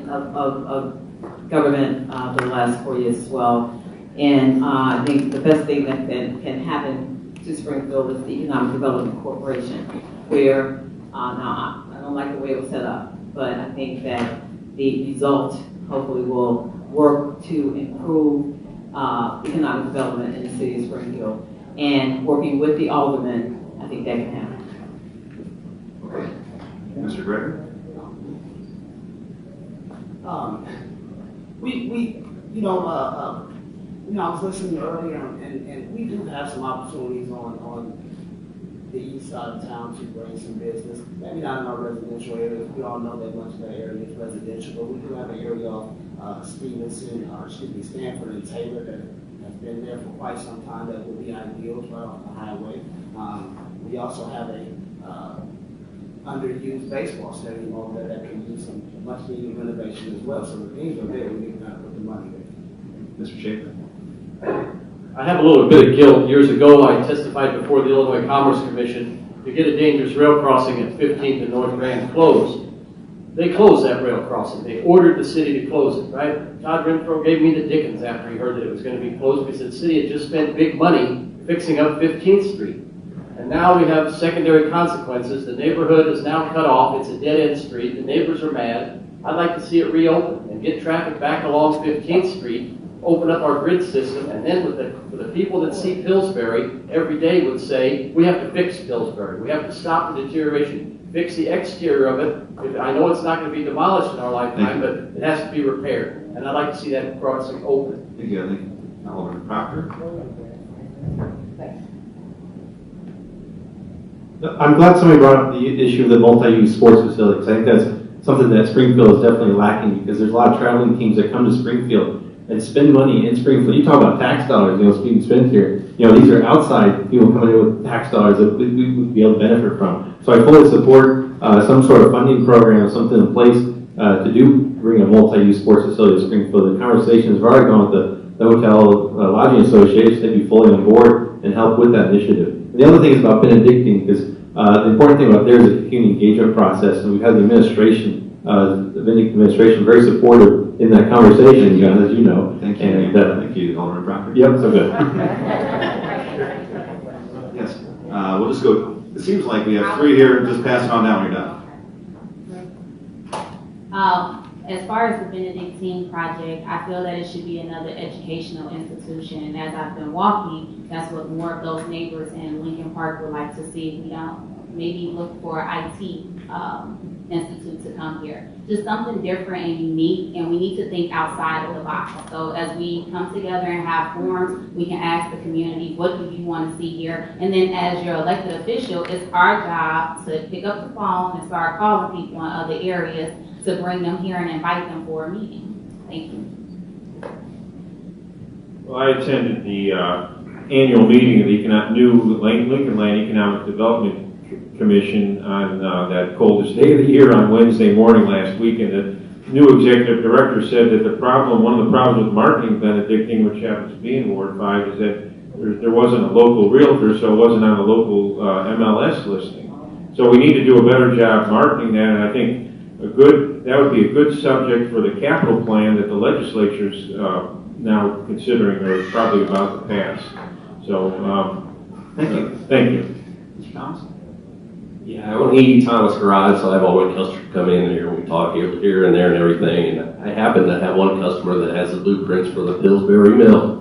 G: of government for the last 4 years as well, and I think the best thing that can happen to Springfield is the Economic Development Corporation, where now I don't like the way it was set up, but I think that the result hopefully will work to improve economic development in the city of Springfield, and working with the aldermen, I think that can happen.
B: Okay. Mr. Gregory?
D: I was listening earlier, and we do have some opportunities on the east side of town to bring some business. Maybe not in our residential areas. We all know that much of that area is residential, but we do have an area of Stanford and Taylor that has been there for quite some time that would be ideal right off the highway. We also have a underused baseball stadium over there that can use some much needed renovation as well. So the things are there. We need to put the money there.
B: Mr. Schaefer?
F: I have a little bit of guilt. Years ago, I testified before the Illinois Commerce Commission to get a dangerous rail crossing at 15th and North Grand closed. They closed that rail crossing. They ordered the city to close it, right? Todd Renfro gave me the dickens after he heard that it was going to be closed because the city had just spent big money fixing up 15th Street. And now we have secondary consequences. The neighborhood is now cut off. It's a dead-end street. The neighbors are mad. I'd like to see it reopened and get traffic back along 15th Street, open up our grid system, and then for the people that see Pillsbury every day would say, we have to fix Pillsbury. We have to stop the deterioration, fix the exterior of it. I know it's not going to be demolished in our lifetime, but it has to be repaired. And I'd like to see that crossing open.
B: Thank you. I think Alderman Proctor.
L: I'm glad somebody brought up the issue of the multi-use sports facilities. I think that's something that Springfield is definitely lacking, because there's a lot of traveling teams that come to Springfield and spend money in Springfield. You talk about tax dollars, speed and spend here. These are outside people coming in with tax dollars that we would be able to benefit from. So I fully support some sort of funding program, something in place to bring a multi-use sports facility to Springfield. The conversations have already gone with the Hotel Lodging Association. They'd be fully on board and help with that initiative. And the other thing is about Benedictine, because the important thing about there is a community engagement process, and we've had the administration, the Benedictine administration, very supportive in that conversation, John, as you know.
B: Thank you.
L: And,
B: thank you, Alderman Proctor.
L: Yep, so good.
B: Yes, we'll just go. It seems like we have 3 here. Just pass it on down when you're done.
M: As far as the Benedictine project, I feel that it should be another educational institution. And as I've been walking, that's what more of those neighbors in Lincoln Park would like to see. We don't maybe look for IT institute to come here. Just something different and unique, and we need to think outside of the box. So as we come together and have forums, we can ask the community, what do you want to see here? And then as your elected official, it's our job to pick up the phone and start calling people in other areas to bring them here and invite them for a meeting. Thank you.
K: Well, I attended the annual meeting of the new Lincoln Land Economic Development Commission on that coldest day of the year on Wednesday morning last week, and the new executive director said that one of the problems with marketing Benedictine, which happens to be in Ward 5, is that there wasn't a local realtor, so it wasn't on a local MLS listing. So we need to do a better job marketing that, and I think that would be a good subject for the capital plan that the legislature's now considering, or is probably about to pass. So,
B: thank you.
K: Thank you.
B: Mr. Thomas?
J: Yeah, I own E. Thomas Garage, so I have all my customers come in here and we talk here and there and everything. And I happen to have one customer that has the blueprints for the Pillsbury Mill.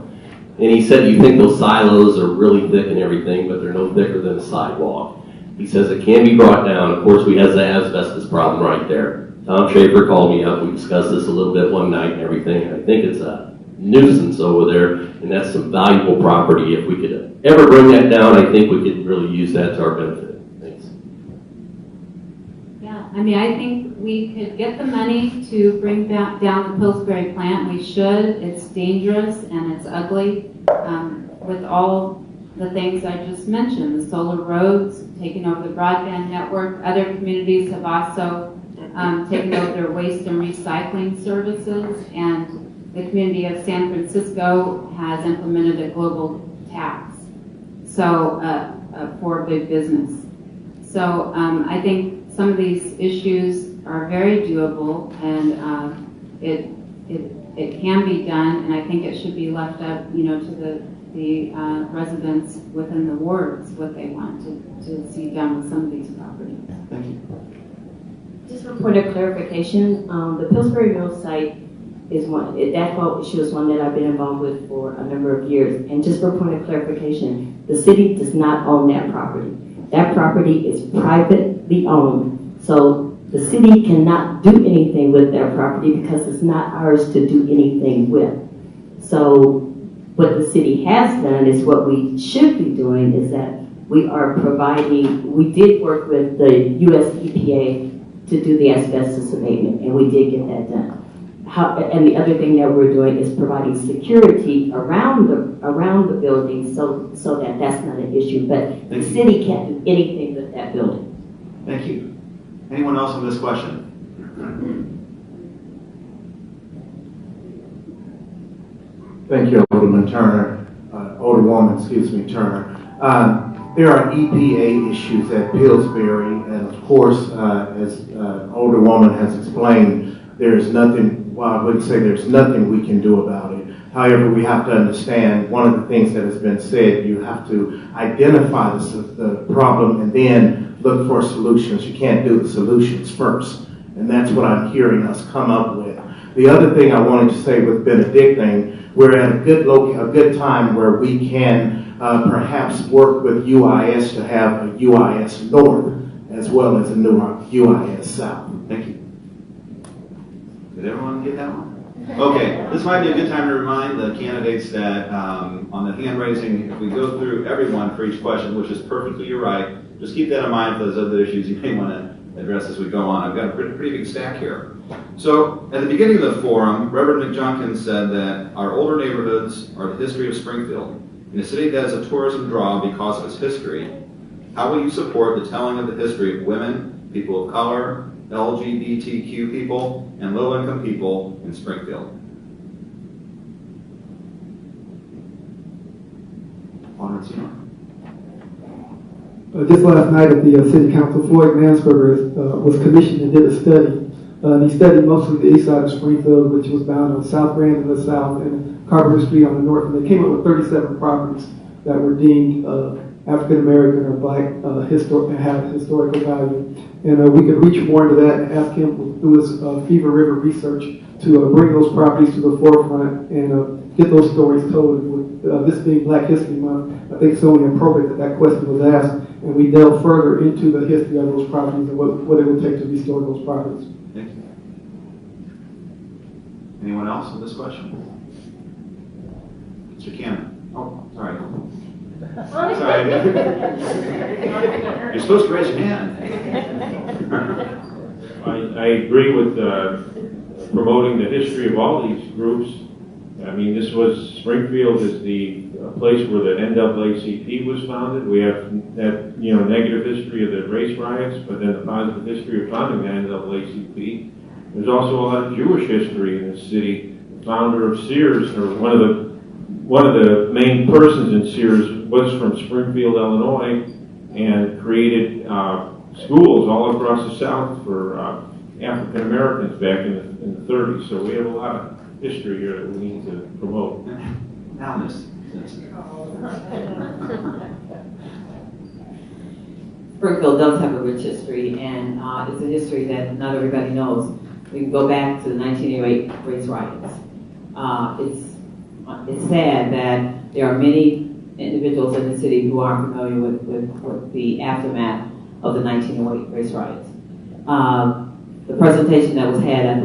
J: And he said, you think those silos are really thick and everything, but they're no thicker than a sidewalk. He says it can be brought down. Of course, we have the asbestos problem right there. Tom Schaefer called me up. We discussed this a little bit one night and everything. And I think it's a nuisance over there, and that's some valuable property. If we could ever bring that down, I think we could really use that to our benefit. Thanks.
I: Yeah, I mean, I think we could get the money to bring down the Pillsbury plant. We should. It's dangerous and it's ugly. With all the things I just mentioned, the solar roads, taking over the broadband network. Other communities have also taken over their waste and recycling services, and the community of San Francisco has implemented a global tax for big business. So I think some of these issues are very doable, and it can be done, and I think it should be left up, to the residents within the wards what they want to see done with some of these properties.
B: Thank you.
H: Just for point of clarification, the Pillsbury Mill site is one, that whole issue is one that I've been involved with for a number of years. And just for point of clarification, the city does not own that property. That property is privately owned. So the city cannot do anything with that property because it's not ours to do anything with. So what the city has done is what we should be doing is that we are providing, we did work with the US EPA to do the asbestos abatement, and we did get that done. And the other thing that we're doing is providing security around the building so that that's not an issue. But the city can't do anything with that building.
B: Thank you. Anyone else on this question?
C: Thank you, Alderman Turner. Alderwoman, Turner. There are EPA issues at Pillsbury, and of course, as Alderwoman has explained, there's nothing, well, I wouldn't say there's nothing we can do about it. However, we have to understand one of the things that has been said, you have to identify the problem and then look for solutions. You can't do the solutions first, and that's what I'm hearing us come up with. The other thing I wanted to say with Benedictine, we're at a good time where we can perhaps work with UIS to have a UIS North as well as a new UIS South.
B: Thank you. Did everyone get that one? Okay, this might be a good time to remind the candidates that on the hand raising, if we go through everyone for each question, which is perfectly your right, just keep that in mind for those other issues you may want to address as we go on. I've got a pretty big stack here. So at the beginning of the forum, Reverend McJunkins said that our older neighborhoods are the history of Springfield. In a city that is a tourism draw because of its history, how will you support the telling of the history of women, people of color, LGBTQ people, and low-income people in Springfield?
E: Just last night at the City Council, Floyd Mansberger was commissioned and did a study. He studied most of the east side of Springfield, which was bound on South Grand in the south and Carpenter Street on the north, and they came up with 37 properties that were deemed African American or black and have historical value. And we could reach more into that and ask him through his Fever River research to bring those properties to the forefront and get those stories told. And with this being Black History Month, I think it's only appropriate that that question was asked and we delve further into the history of those properties and what it would take to restore those properties.
B: Thank you. Anyone else on this question? Mr. Cannon. Oh, sorry. Sorry. You're supposed to raise your hand.
K: I agree with promoting the history of all these groups. I mean, Springfield is the place where the NAACP was founded. We have that, negative history of the race riots, but then the positive history of founding the NAACP. There's also a lot of Jewish history in the city. The founder of Sears, or one of the main persons in Sears, was from Springfield, Illinois, and created schools all across the South for African Americans back in the 30s. So we have a lot of history here that we need to promote.
B: Now this.
G: Springfield does have a rich history, and it's a history that not everybody knows. We can go back to the 1988 race riots. It's sad that there are many individuals in the city who aren't familiar with the aftermath of the 1908 race riots. The presentation that was had at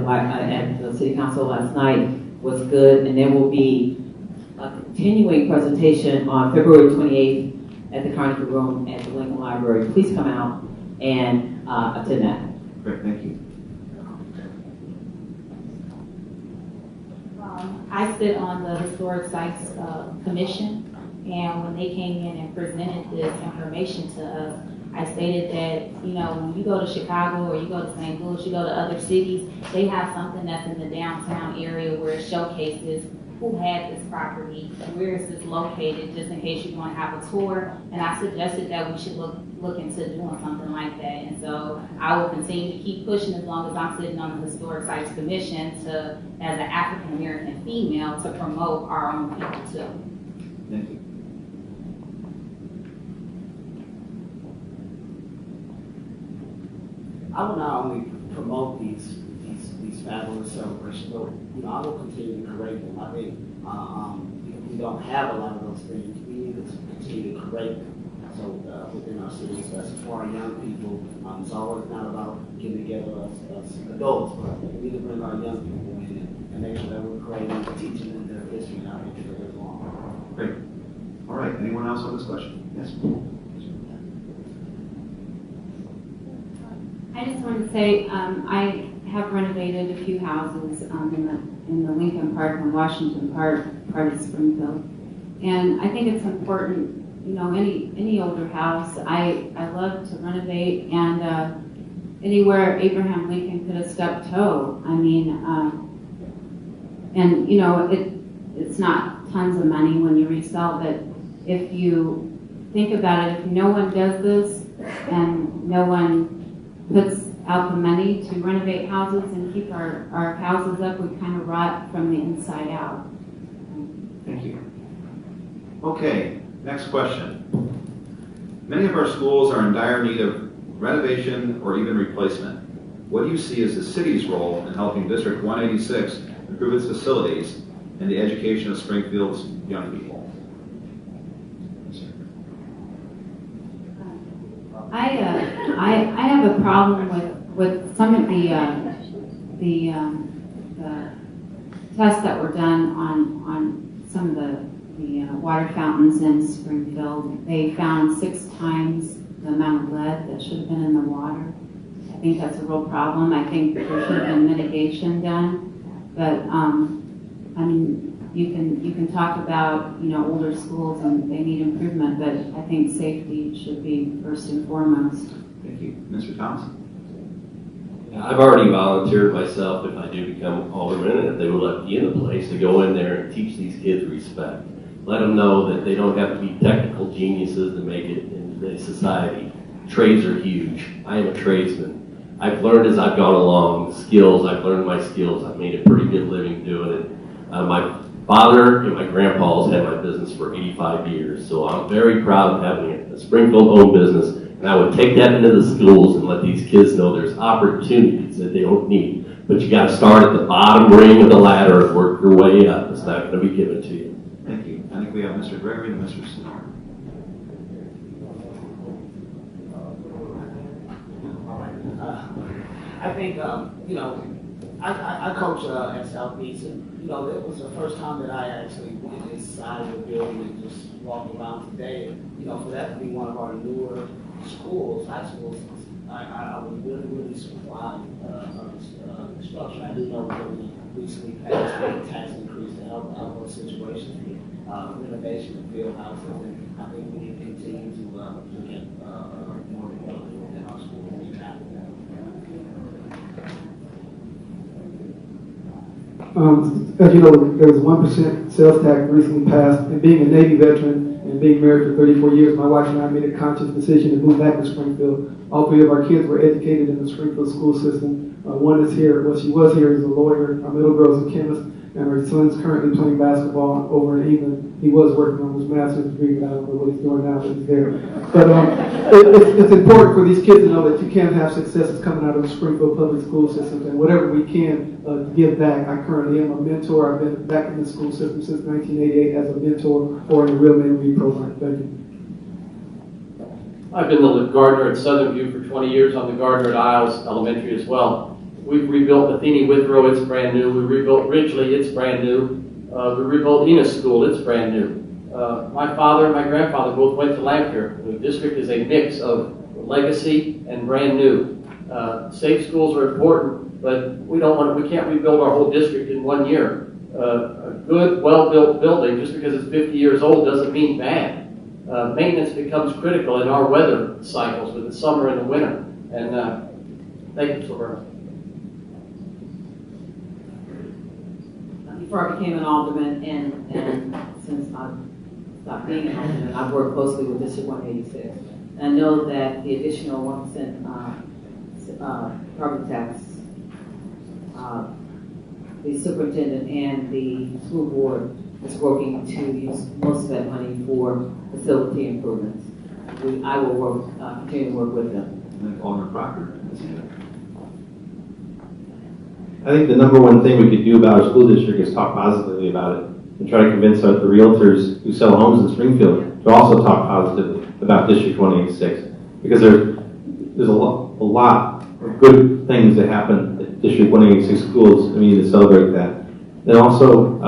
G: the City Council last night was good, and there will be a continuing presentation on February 28th at the Carnegie Room at the Lincoln Library. Please come out and attend that.
B: Great, thank you.
M: I sit on the Historic Sites Commission, and when they came in and presented this information to us, I stated that, when you go to Chicago or you go to St. Louis, you go to other cities, they have something that's in the downtown area where it showcases who had this property, where is this located, just in case you want to have a tour. And I suggested that we should look into doing something like that. And so I will continue to keep pushing as long as I'm sitting on the Historic Sites Commission as an African American female, to promote our own people too.
B: Thank you.
D: I will not only promote these fabulous celebrations, but I will continue to create them. I think we don't have a lot of those things. We need to continue to create them. So within our cities, as for our young people, it's always not about getting together as adults, but we need to bring our young people in and make sure that we're creating and teaching them their history and how they can live along.
B: Great. All right. Anyone else on this question? Yes.
I: I just want to say I have renovated a few houses in the Lincoln Park and Washington Park part of Springfield, and I think it's important. Any older house, I love to renovate, and anywhere Abraham Lincoln could have stubbed toe. I mean, it's not tons of money when you resell, but if you think about it, if no one does this and no one puts out the money to renovate houses and keep our houses up, we kind of rot from the inside out.
B: Thank you. Okay, next question. Many of our schools are in dire need of renovation or even replacement. What do you see as the city's role in helping District 186 improve its facilities and the education of Springfield's young people?
I: I have a problem with some of the tests that were done on some of the water fountains in Springfield. They found 6 times the amount of lead that should have been in the water. think that's a real problem. I think there should have been mitigation done, but I mean, you can talk about, you know, older schools and they need improvement, but I think safety should be first and foremost.
B: Thank you. Mr. Thompson?
J: Yeah, I've already volunteered myself, if I do become alderman, and if they will let me in the place, to go in there and teach these kids respect. Let them know that they don't have to be technical geniuses to make it in today's society. Trades are huge. I am a tradesman. I've learned as I've gone along skills. I've learned my skills. I've made a pretty good living doing it. My father and my grandpa's had my business for 85 years, so I'm very proud of having a Springfield-owned business, and I would take that into the schools and let these kids know there's opportunities that they don't need, but you got to start at the bottom ring of the ladder and work your way up. It's not going to be given to you.
B: Thank you. I think we have Mr. Gregory and Mr. Snell.
D: I think, you know, I coach at Southeast, and you know, it was the first time that I actually went inside the building and just walked around today. And, you know, for that to be one of our newer schools, high schools, I was really surprised of the structure. I do know that we recently passed a tax increase to help out those situations, renovation of field houses, and I think we need to continue to get more development within our schools.
E: As you know, there was a 1% sales tax recently passed, and being a Navy veteran and being married for 34 years, my wife and I made a conscious decision to move back to Springfield. All three of our kids were educated in the Springfield school system. One is here, well, she was here as a lawyer, our middle girl's a chemist, and our son's currently playing basketball over in England. He was working on his master's degree, but I don't know what he's doing now, but he's there. But it's important for these kids to know that you can have successes coming out of the Springfield public school systems, and whatever we can to give back. I currently am a mentor. I've been back in the school system since 1988 as a mentor or in the Real Men Read program. Thank you.
F: I've been the gardener at Southern View for 20 years. I'm the gardener at Isles Elementary as well. We've rebuilt Athene Withrow, it's brand new. We rebuilt Ridgely, it's brand new. We rebuilt Enos School, it's brand new. My father and my grandfather both went to Lamphere. The district is a mix of legacy and brand new. Safe schools are important, but we can't rebuild our whole district in 1 year. A good, well-built building, just because it's 50 years old, doesn't mean bad. Maintenance becomes critical in our weather cycles with the summer and the winter. And thank you so very much.
G: Before I became an alderman, and since I've stopped being an alderman, I've worked closely with District 186. And I know that the additional 1% property tax, the superintendent and the school board is working to use most of that money for facility improvements. I will continue to work with them.
B: Alderman Proctor.
L: I think the number one thing we could do about our school district is talk positively about it and try to convince the realtors who sell homes in Springfield to also talk positively about District 186, because there's a lot of good things that happen at District 186 schools. I mean, to celebrate that. Then also,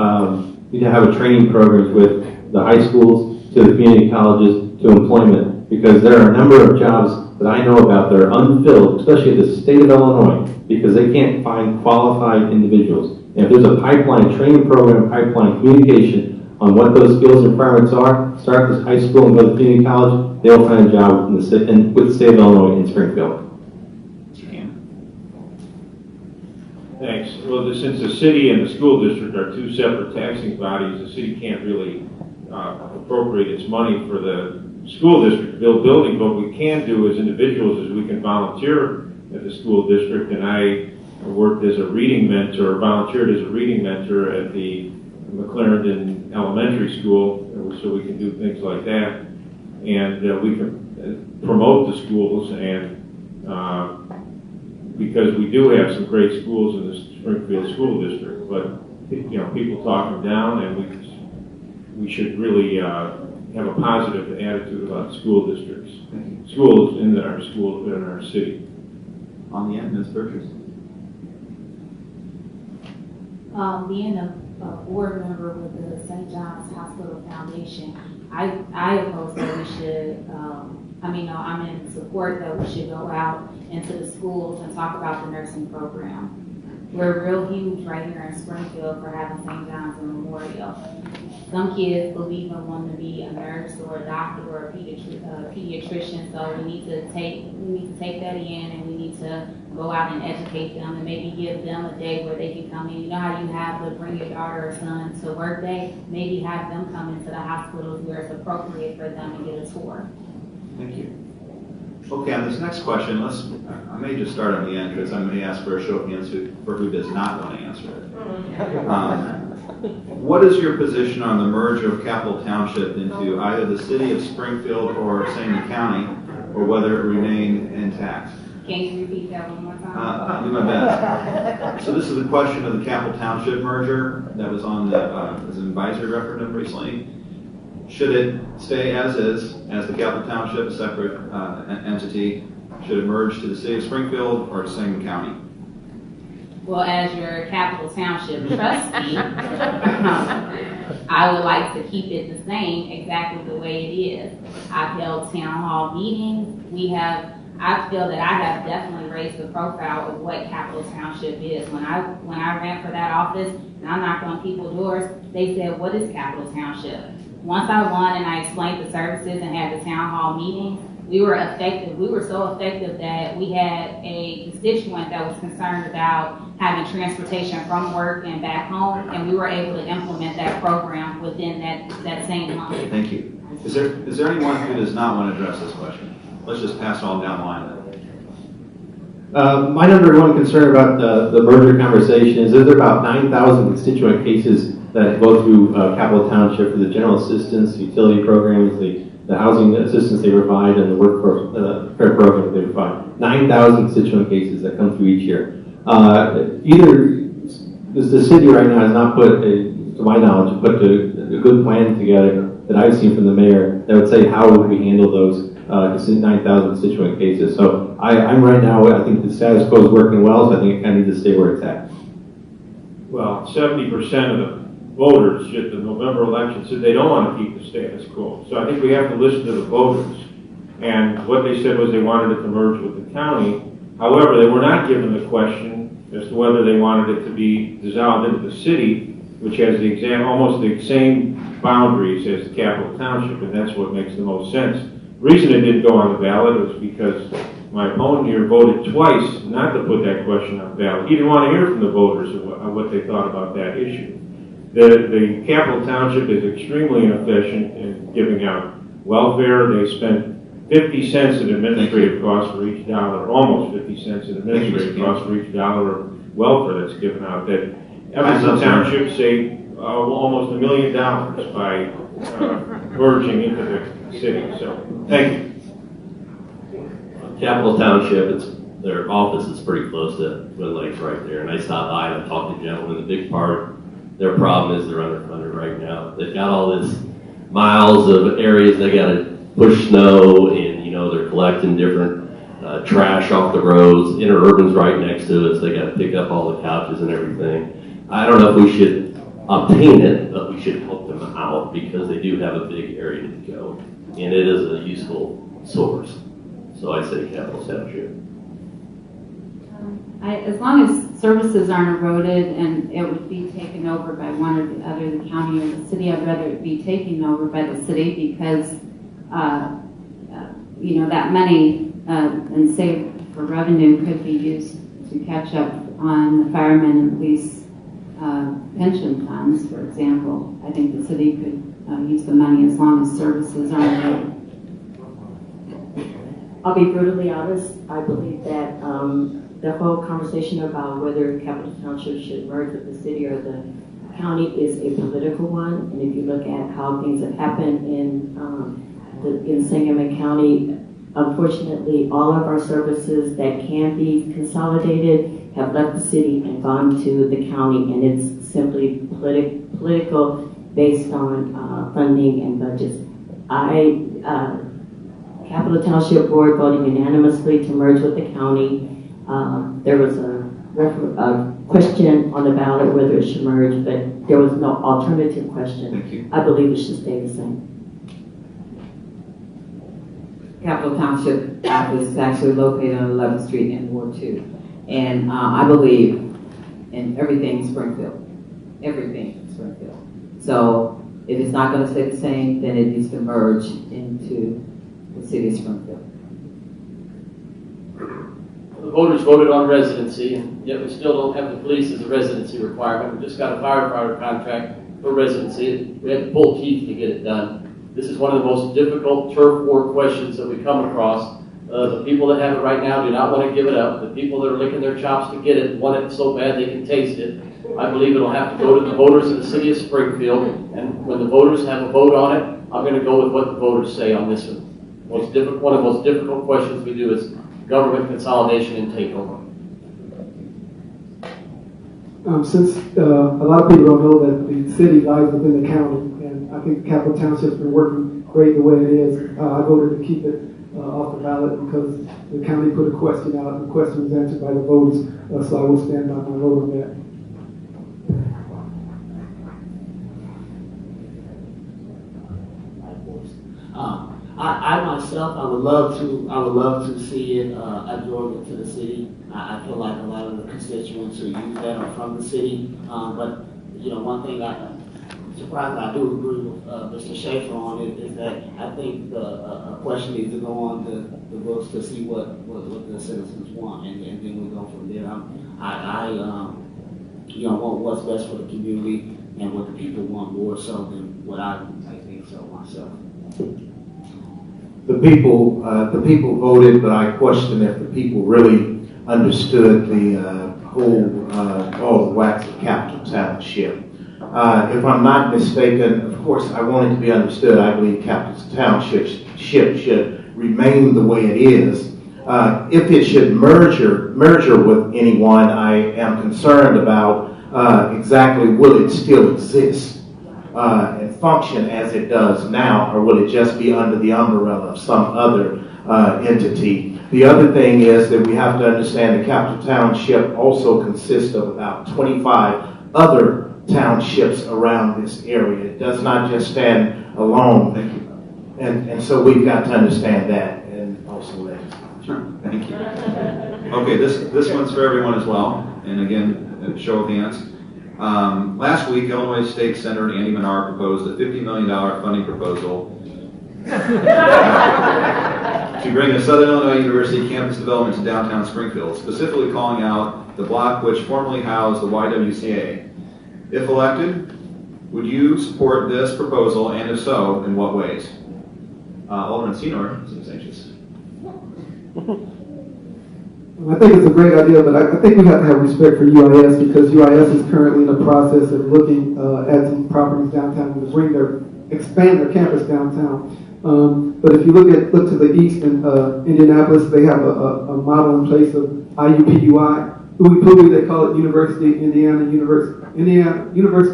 L: we need to have a training programs with the high schools, to the community colleges, to employment, because there are a number of jobs that I know about that are unfilled, especially at the state of Illinois, because they can't find qualified individuals. And if there's a pipeline training program, pipeline communication on what those skills and requirements are, start at this high school and go to community college, they'll find a job with the state of Illinois in Springfield.
K: Thanks. Well, since the city and the school district are two separate taxing bodies, the city can't really appropriate its money for the school district to build buildings. What we can do as individuals is we can volunteer at the school district, and I worked as a reading mentor, volunteered as a reading mentor at the McClarendon Elementary School, so we can do things like that, and we can promote the schools, and because we do have some great schools in the Springfield School District, but you know, people talk them down, and we should really have a positive attitude about school districts, schools in our city.
B: On the end, Ms. Burgess.
M: Being a board member with the St. John's Hospital Foundation, I oppose that we should, I'm in support that we should go out into the schools and talk about the nursing program. We're real huge right here in Springfield for having St. John's and Memorial. Some kids believe in wanting to be a nurse or a doctor or a pediatrician, so we need to take that in, and we need to go out and educate them and maybe give them a day where they can come in. You know how you have the bring your daughter or son to work day? Maybe have them come into the hospitals where it's appropriate for them to get a tour.
B: Thank you. Okay, on this next question, I may just start on the end because I may ask for a show of hands for who does not want to answer it. What is your position on the merger of Capital Township into either the city of Springfield or Sangamon County, or whether it remain intact?
M: Can you repeat that one more time?
B: I'll do my best. So this is a question of the Capital Township merger that was on the as an advisory referendum recently. Should it stay as is, as the Capital Township, a separate entity? Should it merge to the city of Springfield or to Sangamon County?
M: Well, as your Capital Township trustee, I would like to keep it the same, exactly the way it is. I've held town hall meetings. I feel that I have definitely raised the profile of what Capital Township is. When I ran for that office and I knocked on people's doors, they said, "What is Capital Township?" Once I won and I explained the services and had the town hall meetings, we were effective. We were so effective that we had a constituent that was concerned about having transportation from work and back home, and we were able to implement that program within that same month.
B: Thank you. Is there anyone who does not want to address this question? Let's just pass it on down the line then.
L: My number one concern about the merger conversation is there are about 9,000 constituent cases that go through Capital Township for the general assistance, utility programs, the housing assistance they provide, and the workforce fair program they provide. 9,000 constituent cases that come through each year. Either the city right now has not put, to my knowledge, put a good plan together that I've seen from the mayor that would say how would we handle those 9,000 constituent cases. So I'm right now, I think the status quo is working well, so I think it kind of needs to stay where it's at.
K: Well, 70% of the voters at the November election said they don't want to keep the status quo. So I think we have to listen to the voters. And what they said was they wanted it to merge with the county. However, they were not given the question as to whether they wanted it to be dissolved into the city, which has almost the same boundaries as the Capital Township, and that's what makes the most sense. The reason it didn't go on the ballot was because my opponent here voted twice not to put that question on the ballot. He didn't want to hear from the voters of what they thought about that issue. The Capital Township is extremely inefficient in giving out welfare. They spend 50 cents in administrative costs for each dollar, almost 50 cents in administrative costs for each dollar of welfare that's given out. That Evanston Township saved almost $1 million by merging into the city. So, thank you.
J: Capital Township, their office is pretty close to Twin Lakes right there, and I stopped by and I talked to gentlemen. The big part, their problem is they're underfunded right now. They've got all this miles of areas they got to push snow, and they're collecting different trash off the roads. Interurban's right next to it, so they got to pick up all the couches and everything. I don't know if we should obtain it, but we should help them out because they do have a big area to go, and it is a useful source. So I say Capital Township.
I: As long as services aren't eroded and it would be taken over by one or the other, the county or the city, I'd rather it be taken over by the city because, that money and saved for revenue could be used to catch up on the firemen and police pension funds, for example. I think the city could use the money as long as services aren't eroded.
H: I'll be brutally honest. I believe that the whole conversation about whether Capital Township should merge with the city or the county is a political one. And if you look at how things have happened in Sangamon County, unfortunately, all of our services that can be consolidated have left the city and gone to the county, and it's simply political based on funding and budgets. Capital Township Board voted unanimously to merge with the county. There was a question on the ballot whether it should merge, but there was no alternative question.
B: Thank you.
H: I believe it should stay the same.
G: Capitol Township office is actually located on 11th Street in Ward 2. And I believe in everything Springfield. Everything Springfield. So if it's not going to stay the same, then it needs to merge into the city of Springfield.
F: The voters voted on residency, and yet we still don't have the police as a residency requirement. We just got a firefighter contract for residency. We had to pull teeth to get it done. This is one of the most difficult turf war questions that we come across. The people that have it right now do not want to give it up. The people that are licking their chops to get it want it so bad they can taste it. I believe it'll have to go to the voters of the city of Springfield, and when the voters have a vote on it, I'm going to go with what the voters say on this one. One of the most difficult questions we do is government consolidation and takeover.
E: Since a lot of people don't know that the city lies within the county, and I think Capitol Township's been working great the way it is, I voted to keep it off the ballot because the county put a question out, and the question was answered by the voters, so I will stand by my vote on that.
D: I myself, I would love to see it absorbed into the city. I feel like a lot of the constituents who use that are from the city. But you know, one thing I'm surprised I do agree with Mr. Schaefer on it is that I think the question needs to go on the books to see what the citizens want, and then we go from there. I you know, want what's best for the community and what the people want more so than what I think so myself.
C: The people voted, but I question if the people really understood the whole ball of wax of Capitol Township. If I'm not mistaken, of course, I want it to be understood. I believe Capitol Township should remain the way it is. If it should merger with anyone, I am concerned about exactly will it still exist and function as it does now, or will it just be under the umbrella of some other entity? The other thing is that we have to understand the Capitol Township also consists of about 25 other townships around this area. It does not just stand alone. And so we've got to understand that and also legislate.
B: Sure, thank you. Okay, this one's for everyone as well. And again, a show of hands. Last week, Illinois State Senator Andy Menard proposed a $50 million funding proposal to bring a Southern Illinois University campus development to downtown Springfield, specifically calling out the block which formerly housed the YWCA. If elected, would you support this proposal, and if so, in what ways? Alderman Senor seems anxious.
E: I think it's a great idea, but I think we have to have respect for UIS because UIS is currently in the process of looking at some properties downtown to expand their campus downtown. But if you look to the east in Indianapolis, they have a model in place of IUPUI. They call it University of Indiana, University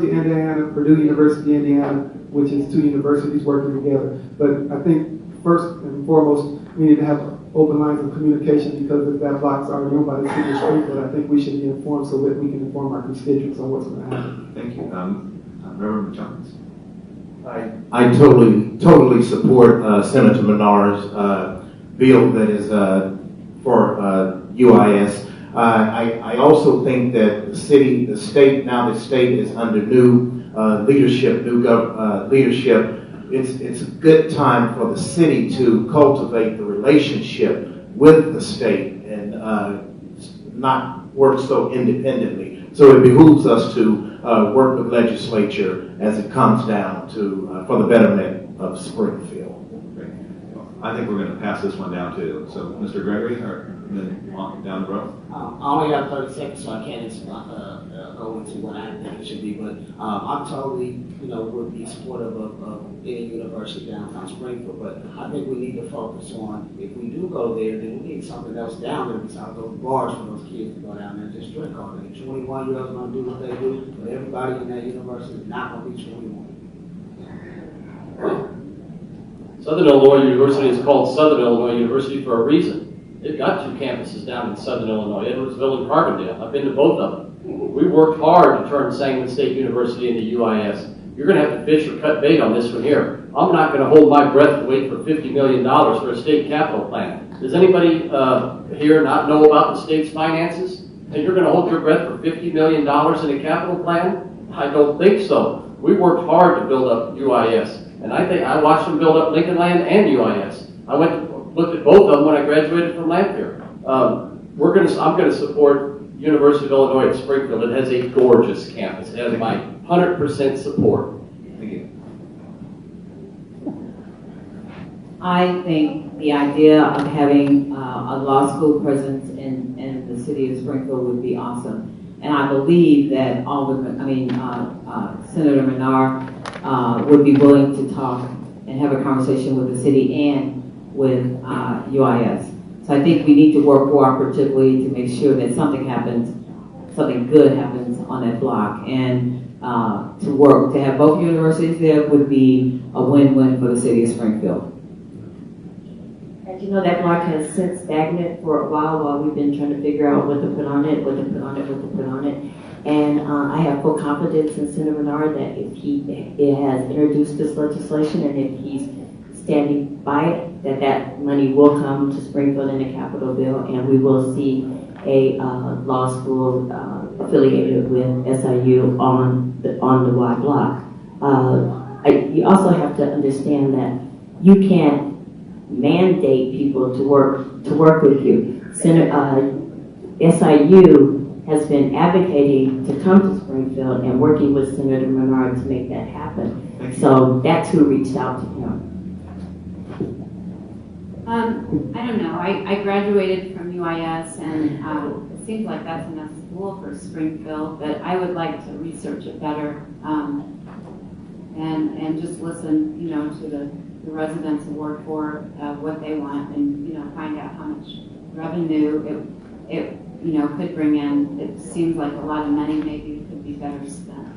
E: of Indiana, Purdue University, Indiana, which is two universities working together. But I think first and foremost, we need to have open lines of communication because if that block's already owned by the city of Springfield, I think we should be informed so that we can inform our constituents on what's going to happen.
B: Thank you. Reverend Johns.
C: I totally support Senator Menard's bill that is for UIS. I also think that the state is under new leadership, leadership. It's a good time for the city to cultivate the relationship with the state and not work so independently. So it behooves us to work with legislature as it comes down to for the betterment of Springfield.
B: Great. I think we're going to pass this one down too. So Mr. Gregory, or then on down the road.
D: I only have 30 seconds, so I can't go into what I think it should be. But I'm totally, would be supportive of any university downtown Springfield. But I think we need to focus on, if we do go there, then we need something else down there besides those bars for those kids to go down there and just drink all day. 21-year-olds are going to do what they do, but everybody in that university is not going to be 21.
F: Southern Illinois University is called Southern Illinois University for a reason. They've got two campuses down in Southern Illinois, Edwardsville and Carbondale. I've been to both of them. We worked hard to turn Sangamon State University into UIS. you're going to have to fish or cut bait on this one here. I'm not going to hold my breath and wait for $50 million for a state capital plan. Does anybody here not know about the state's finances? And you're going to hold your breath for $50 million in a capital plan? I don't think so. We worked hard to build up UIS. And I watched them build up Lincoln Land and UIS. I looked at both of them when I graduated from Lanphier. I'm going to support University of Illinois at Springfield. It has a gorgeous campus. It has my 100% support.
B: Thank you.
G: I think the idea of having a law school presence in the city of Springfield would be awesome. And I believe that Senator Menard would be willing to talk and have a conversation with the city and with UIS. So I think we need to work cooperatively to make sure that something good happens on that block. And to have both universities there would be a win-win for the city of Springfield.
H: As you know, that block has since stagnant for a while we've been trying to figure out what to put on it. And I have full confidence in Senator Menard that if he has introduced this legislation and if he's standing by it, that money will come to Springfield in the capital bill, and we will see a law school affiliated with SIU on the Y block. You also have to understand that you can't mandate people to work with you. SIU has been advocating to come to Springfield and working with Senator Menard to make that happen. So that's who reached out to him.
I: I don't know. I graduated from UIS, and it seems like that's enough school for Springfield, but I would like to research it better and just listen, to the residents who work for what they want, and find out how much revenue it could bring in. It seems like a lot of money maybe could be better spent.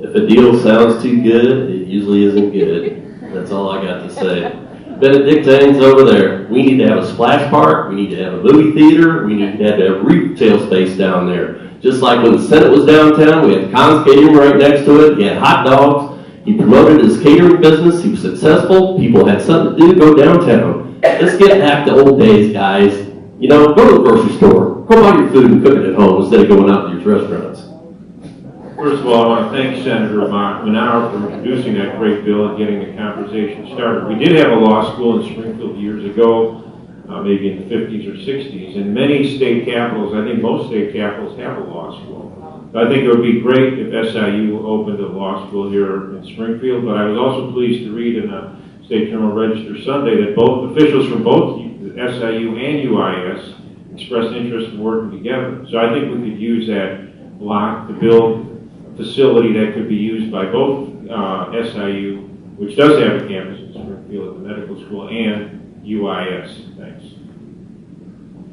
J: If a deal sounds too good, it usually isn't good. That's all I got to say. Benedictine's over there. We need to have a splash park. We need to have a movie theater. We need to have retail space down there. Just like when the Senate was downtown, we had Conn's Catering right next to it. He had hot dogs. He promoted his catering business. He was successful. People had something to do. Go downtown. Let's get back to old days, guys. Go to the grocery store. Go buy your food and cook it at home instead of going out to these restaurants.
K: First of all, I want to thank Senator Menard for introducing that great bill and getting the conversation started. We did have a law school in Springfield years ago, maybe in the 50s or 60s, and many state capitals, I think most state capitals have a law school. I think it would be great if SIU opened a law school here in Springfield, but I was also pleased to read in the State Journal Register Sunday that both officials from both SIU and UIS expressed interest in working together. So I think we could use that block to build facility that could be used by both SIU, which does have a campus in Springfield at the medical school, and UIS. Thanks.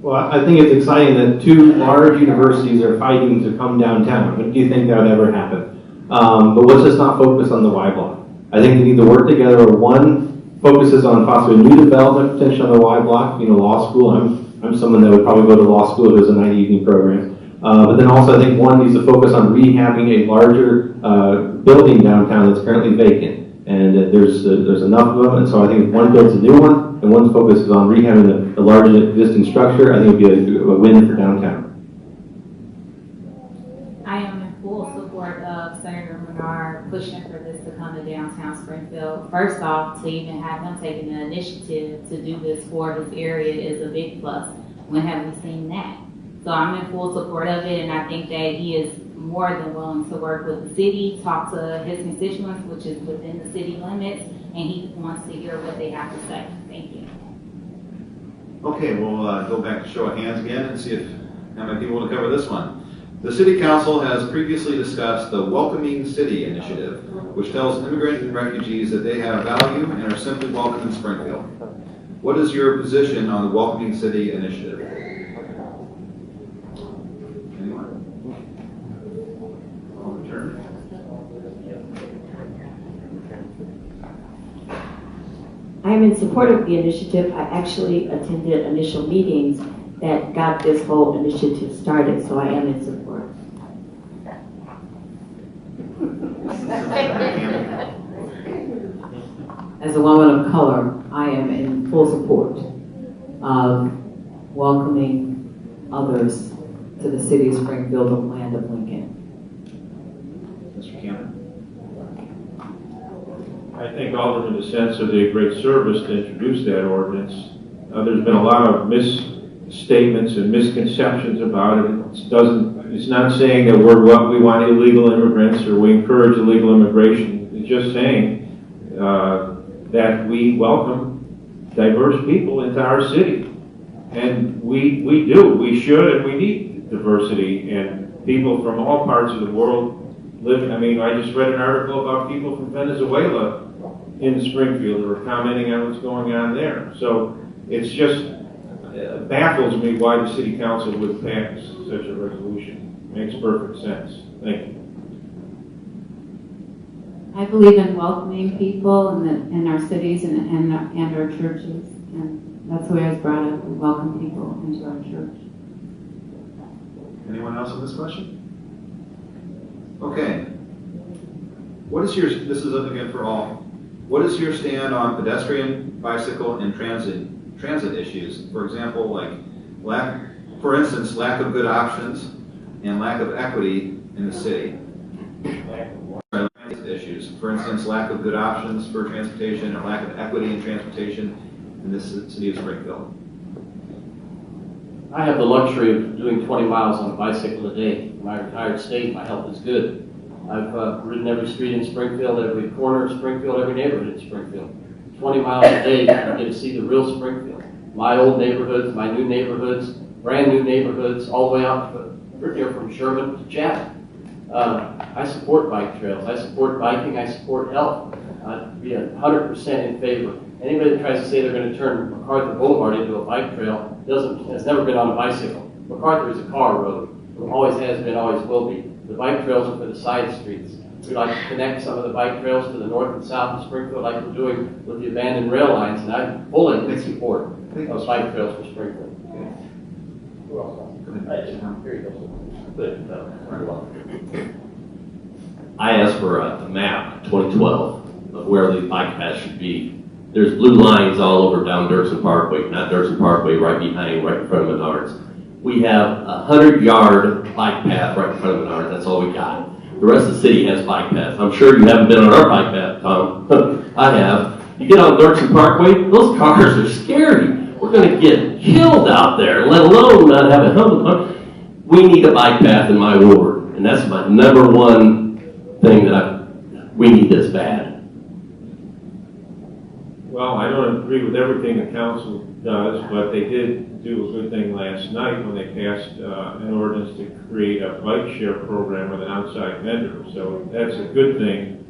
C: Well, I think it's exciting that two large universities are fighting to come downtown. But do you think that would ever happen? But let's just not focus on the Y block. I think they need to work together. One focuses on fostering new development potential on the Y block. Law school. I'm someone that would probably go to law school if there's a night evening program. But then also I think one needs to focus on rehabbing a larger building downtown that's currently vacant. And there's enough of them, and so I think if one builds a new one, and one focuses on rehabbing the larger existing structure, I think it would be a win for downtown.
M: I am in full support of Senator Menard pushing for this to come to downtown Springfield. First off, to even have him taking the initiative to do this for his area is a big plus. When have we seen that? So I'm in full support of it, and I think that he is more than willing to work with the city, talk to his constituents, which is within the city limits, and he wants to hear what they have to say. Thank you.
B: Okay, we'll go back to show of hands again and see if how many people want to cover this one. The City Council has previously discussed the Welcoming City Initiative, which tells immigrant and refugees that they have value and are simply welcome in Springfield. What is your position on the Welcoming City Initiative?
H: I am in support of the initiative. I actually attended initial meetings that got this whole initiative started, so I am in support.
G: a woman of color, I am in full support of welcoming others to the city of Springfield, the land of Lincoln.
B: Mr. Cannon?
K: I think Alderman DeSenza did a great service to introduce that ordinance. There's been a lot of misstatements and misconceptions about it. It's not saying that we want illegal immigrants or we encourage illegal immigration. It's just saying that we welcome diverse people into our city. And we do. We should and we need diversity and people from all parts of the world living. I mean, I just read an article about people from Venezuela in Springfield who are commenting on what's going on there. So it's just baffles me why the city council would pass such a resolution. Makes perfect sense. Thank you.
I: I believe in welcoming people in our cities and our churches, and that's the way I was brought up. We welcome people into our church.
B: Anyone else on this question? Okay. This is again for all. What is your stand on pedestrian, bicycle, and transit issues? For example, lack of good options and lack of equity in the city. Issues. For instance, lack of good options for transportation and lack of equity in transportation in this city of Springfield.
F: I have the luxury of doing 20 miles on a bicycle a day. In my retired state, my health is good. I've ridden every street in Springfield, every corner of Springfield, every neighborhood in Springfield. 20 miles a day, you get to see the real Springfield. My old neighborhoods, my new neighborhoods, brand new neighborhoods, all the way out from Sherman to Chatham. I support bike trails. I support biking. I support health. I'd be 100% in favor. Anybody that tries to say they're going to turn MacArthur Boulevard into a bike trail has never been on a bicycle. MacArthur is a car road. It always has been, always will be. The bike trails are for the side streets. We'd like to connect some of the bike trails to the north and south of Springfield like we're doing with the abandoned rail lines, and I'm fully in support of bike trails for Springfield.
J: Here you go. I asked for a map, 2012, of where the bike path should be. There's blue lines all over down Dirksen Parkway, not Dirksen Parkway, right in front of Menards. We have a 100-yard bike path right in front of Menards. That's all we got. The rest of the city has bike paths. I'm sure you haven't been on our bike path, Tom. I have. You get on Dirksen Parkway, those cars are scary. We're going to get killed out there, let alone not have a helmet on. We need a bike path in my ward, and that's my number one thing we need this bad.
K: Well, I don't agree with everything the council does, but they did do a good thing last night when they passed an ordinance to create a bike share program with an outside vendor. So that's a good thing.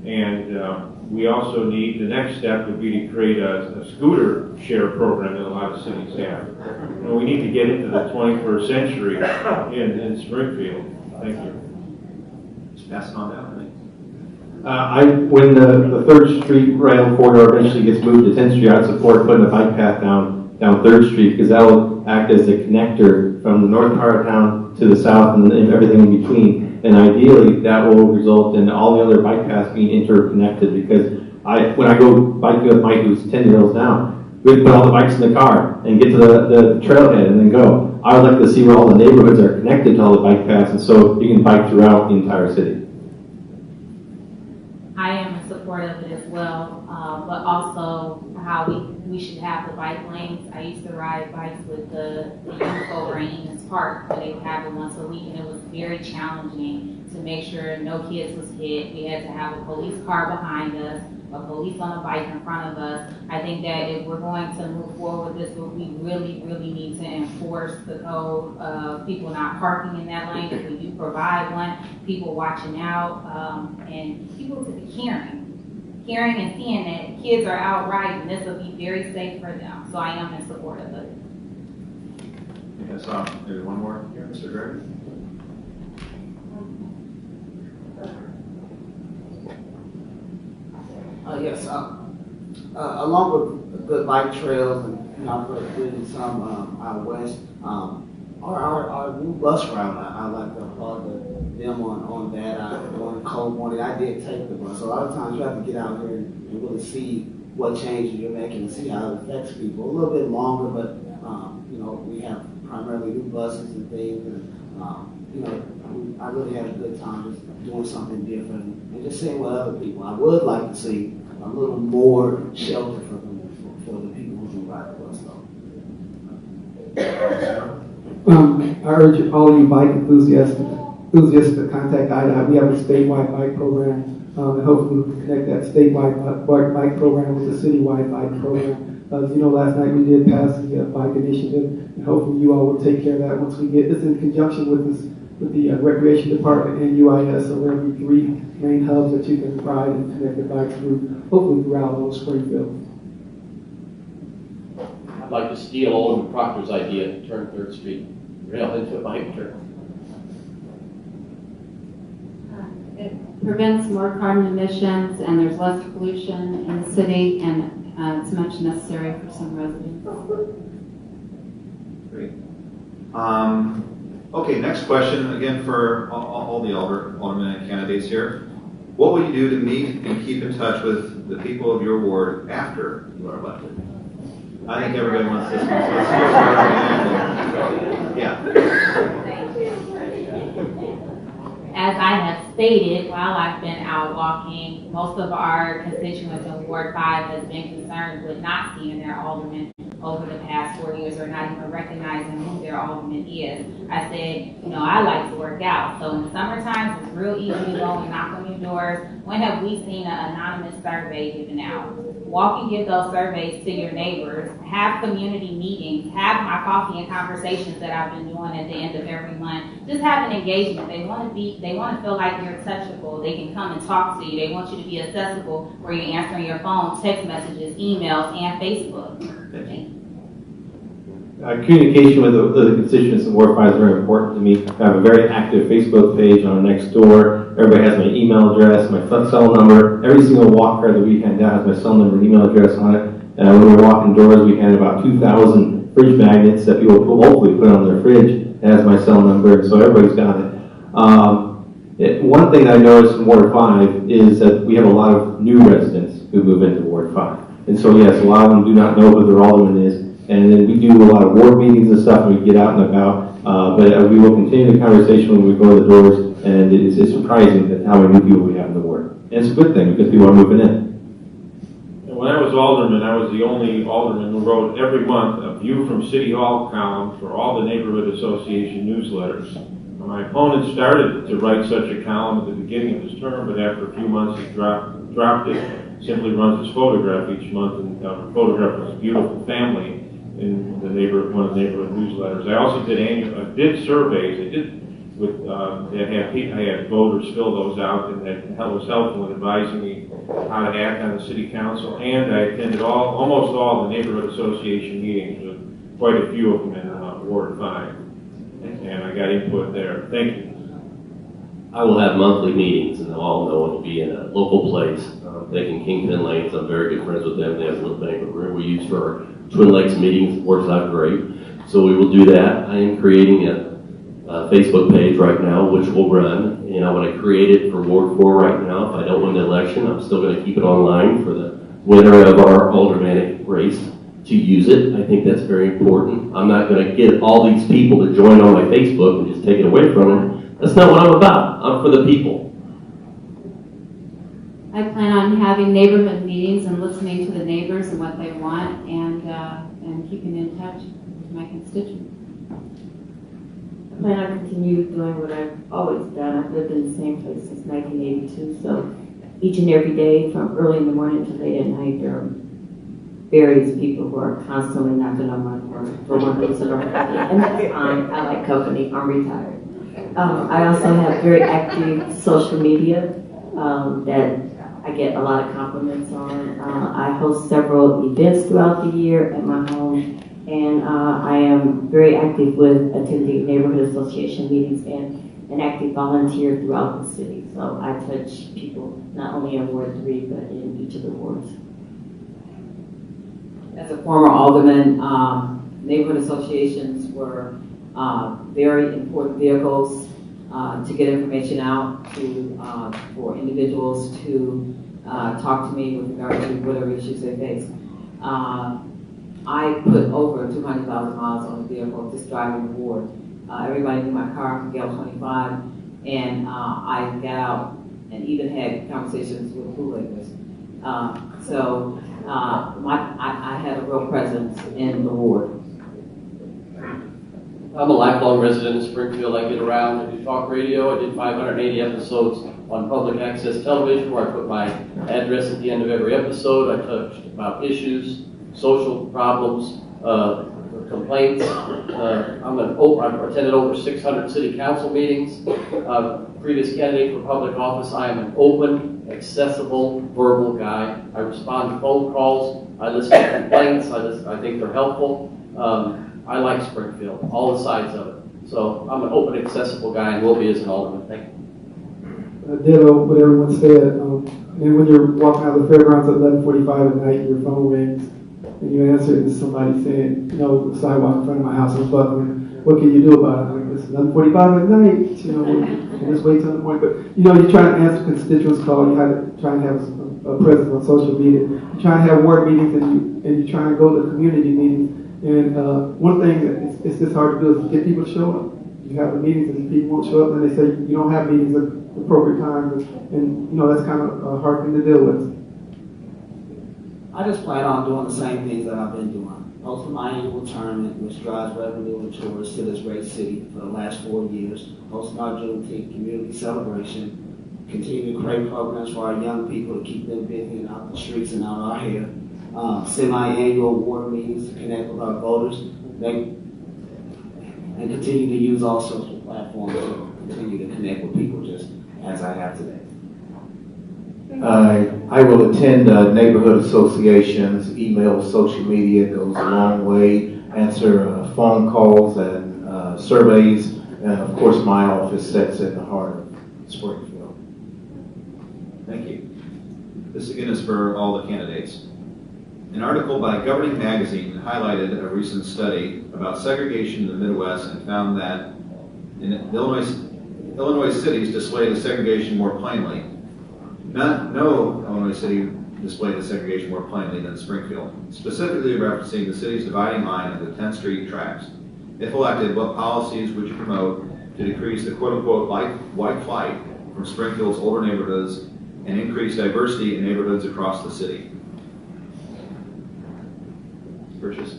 K: And we also need, the next step would be to create a scooter share program that a lot of cities have. And we need to get into the 21st century in Springfield. Thank you.
B: Just pass it on down.
L: When the 3rd Street rail corridor eventually gets moved to 10th Street, I'd support putting a bike path down 3rd Street because that will act as a connector from the north part of town to the south and everything in between. And ideally, that will result in all the other bike paths being interconnected because when I go biking with Mike, who's 10-year-olds now, we put all the bikes in the car and get to the trailhead and then go. I would like to see where all the neighborhoods are connected to all the bike paths and so you can bike throughout the entire city.
M: I am in support of it as well, but also how we should have the bike lanes. I used to ride bikes with the youth over in Enos Park, where they would have it once a week, and it was very challenging to make sure no kids was hit. We had to have a police car behind us, a police on a bike in front of us. I think that if we're going to move forward with this, we really, really need to enforce the code of people not parking in that lane. If we do provide one, people watching out, and people hearing and seeing that kids are out riding, this will be very safe for them. So I am in support of it.
B: Yes, maybe one more here, Mr. Gregg.
D: Yes, along with good bike trails and including some out west, our new bus route, I like to applaud them on that. On a cold morning, I did take the bus. So a lot of times you have to get out here and really see what changes you're making and see how it affects people. A little bit longer, but, you know, we have primarily new buses and things, and, you know, I really had a good time just doing something different and just seeing what other people. I would like to see a little more shelter for them, for the people who do ride the bus, though.
E: I urge all you bike enthusiasts to contact IDOT. We have a statewide bike program, and hopefully we can connect that statewide bike program with the citywide bike program. As you know, last night we did pass the bike initiative, and hopefully you all will take care of that once we get this in conjunction with this, with the Recreation Department and UIS. So there will be 3 main hubs that you can ride and connect the bike through, hopefully throughout all of Springfield.
F: I'd like to steal Alderman Proctor's idea to turn 3rd Street rail into a bike turn.
I: It prevents more carbon emissions, and there's less pollution in the city, and it's much necessary for some residents.
B: Great. Okay, next question, again for all the aldermen and candidates here. What will you do to meet and keep in touch with the people of your ward after you are elected? I think everybody wants this one, so let's hear from yeah.
M: As I have stated, while I've been out walking, most of our constituents in Ward 5 has been concerned with not seeing their alderman over the past 4 years, or not even recognizing who their alderman is. I said, you know, I like to work out. So in the summer times, it's real easy to go and knock on your doors. When have we seen an anonymous survey given out? Walk and give those surveys to your neighbors. Have community meetings. Have my coffee and conversations that I've been doing at the end of every month. Just have an engagement. They want to feel like you're touchable. They can come and talk to you. They want you to be accessible, where you're answering your phone, text messages, emails, and Facebook.
L: Communication with the constituents in Ward 5 is very important to me. I have a very active Facebook page on next door. Everybody has my email address, my cell number. Every single walk card that we hand out has my cell number and email address on it. When we're walking doors, we hand about 2,000 fridge magnets that people will hopefully put on their fridge. It has my cell number, so everybody's got it. One thing I noticed in Ward 5 is that we have a lot of new residents who move into Ward 5. And so, yes, a lot of them do not know who their alderman is. And then we do a lot of ward meetings and stuff, and we get out and about. But we will continue the conversation when we go to the doors, and it's surprising that how many new people we have in the ward. And it's a good thing, because people are moving in.
K: And when I was alderman, I was the only alderman who wrote every month a View from City Hall column for all the neighborhood association newsletters. My opponent started to write such a column at the beginning of his term, but after a few months he dropped it. Simply runs his photograph each month, and photograph of his beautiful family in the one of the neighborhood newsletters. I also did surveys. I had voters fill those out, and that was helpful in advising me how to act on the city council. And I attended almost all the neighborhood association meetings, with quite a few of them in Ward 5, and I got input there. Thank you.
J: I will have monthly meetings, and they'll all know it'll be in a local place. Thinking Kingpin Lanes, I'm very good friends with them. They have a little banquet room we use for our Twin Lakes meetings. It works out great. So we will do that. I am creating a Facebook page right now, which will run, and I want to create it for Ward 4 right now. If I don't win the election, I'm still going to keep it online for the winner of our aldermanic race to use it. I think that's very important. I'm not going to get all these people to join on my Facebook and just take it away from them. That's not what I'm about. I'm for the people.
I: I plan on having neighborhood meetings and listening to the neighbors and what they want, and keeping in touch with my constituents.
H: I plan on continue doing what I've always done. I've lived in the same place since 1982, so each and every day, from early in the morning to late at night, there are various people who are constantly knocking on my door for one reason or another, and that's fine. I like company. I'm retired. I also have very active social media that I get a lot of compliments on. I host several events throughout the year at my home, and I am very active with attending neighborhood association meetings and an active volunteer throughout the city. So I touch people not only in Ward 3, but in each of the wards.
G: As a former alderman, neighborhood associations were very important vehicles to get information out to for individuals to talk to me with regard to whatever issues they face. I put over 200,000 miles on the vehicle just driving the ward. Everybody knew my car from Gale 25, and I got out and even had conversations with bootleggers. I had a real presence in the ward.
F: I'm a lifelong resident of Springfield. I get around, I do talk radio. I did 580 episodes on public access television where I put my address at the end of every episode. I touched about issues, social problems, complaints. I've attended over 600 city council meetings. Previous candidate for public office, I am an open, accessible, verbal guy. I respond to phone calls. I listen to complaints. I think they're helpful. I like Springfield, all the sides of it. So I'm an open, accessible guy and will be as an alderman. Thank you.
E: Ditto what everyone said. And when you're walking out of the fairgrounds at 11:45 at night, your phone rings, and you answer it to somebody saying, the sidewalk in front of my house is buckling. What can you do about it? Like, it's 11:45 at night, and just wait till the morning. But, you're trying to answer constituents' call. You have to try and have a presence on social media. You're trying to have ward meetings, and you're trying to go to community meetings. And one thing that it's just hard to do is get people to show up. You have the meetings and people won't show up, and they say you don't have meetings at appropriate times, and that's kind of a hard thing to deal with.
D: I just plan on doing the same things that I've been doing. Hosting my annual tournament, which drives revenue and tourists to this great city for the last 4 years. Hosting our Juneteenth community celebration. Continue to create programs for our young people to keep them busy and out the streets and out our hair. Semi-annual ward meetings to connect with our voters. And continue to use all social platforms to continue to connect with people just as I have today.
C: I will attend neighborhood associations, email, social media goes a long way, answer phone calls and surveys, and of course my office sits in the heart of Springfield.
B: Thank you. This again is for all the candidates. An article by Governing Magazine highlighted a recent study about segregation in the Midwest and found that in Illinois cities display the segregation more plainly. No Illinois city displayed the segregation more plainly than Springfield, specifically referencing the city's dividing line of the 10th Street tracks. If elected, what policies would you promote to decrease the quote-unquote white flight from Springfield's older neighborhoods and increase diversity in neighborhoods across the city? Purchase.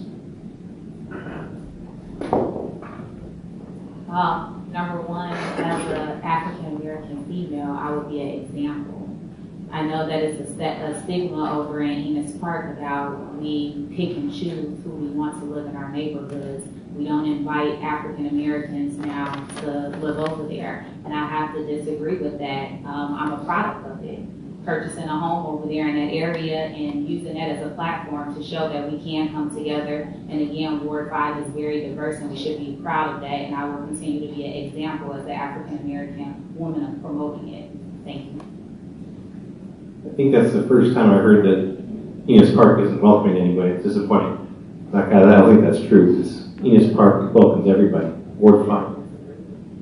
M: Number one, as an African American female, I would be an example. I know that it's a stigma over in Enos Park about we pick and choose who we want to live in our neighborhoods. We don't invite African Americans now to live over there, and I have to disagree with that. I'm a product of it. Purchasing a home over there in that area and using that as a platform to show that we can come together. And again, Ward 5 is very diverse and we should be proud of that. And I will continue to be an example as an African American woman of promoting it. Thank you.
L: I think that's the first time I heard that Enos Park isn't welcoming anybody. It's disappointing. I don't think that's true, because Enos Park welcomes everybody. Ward 5.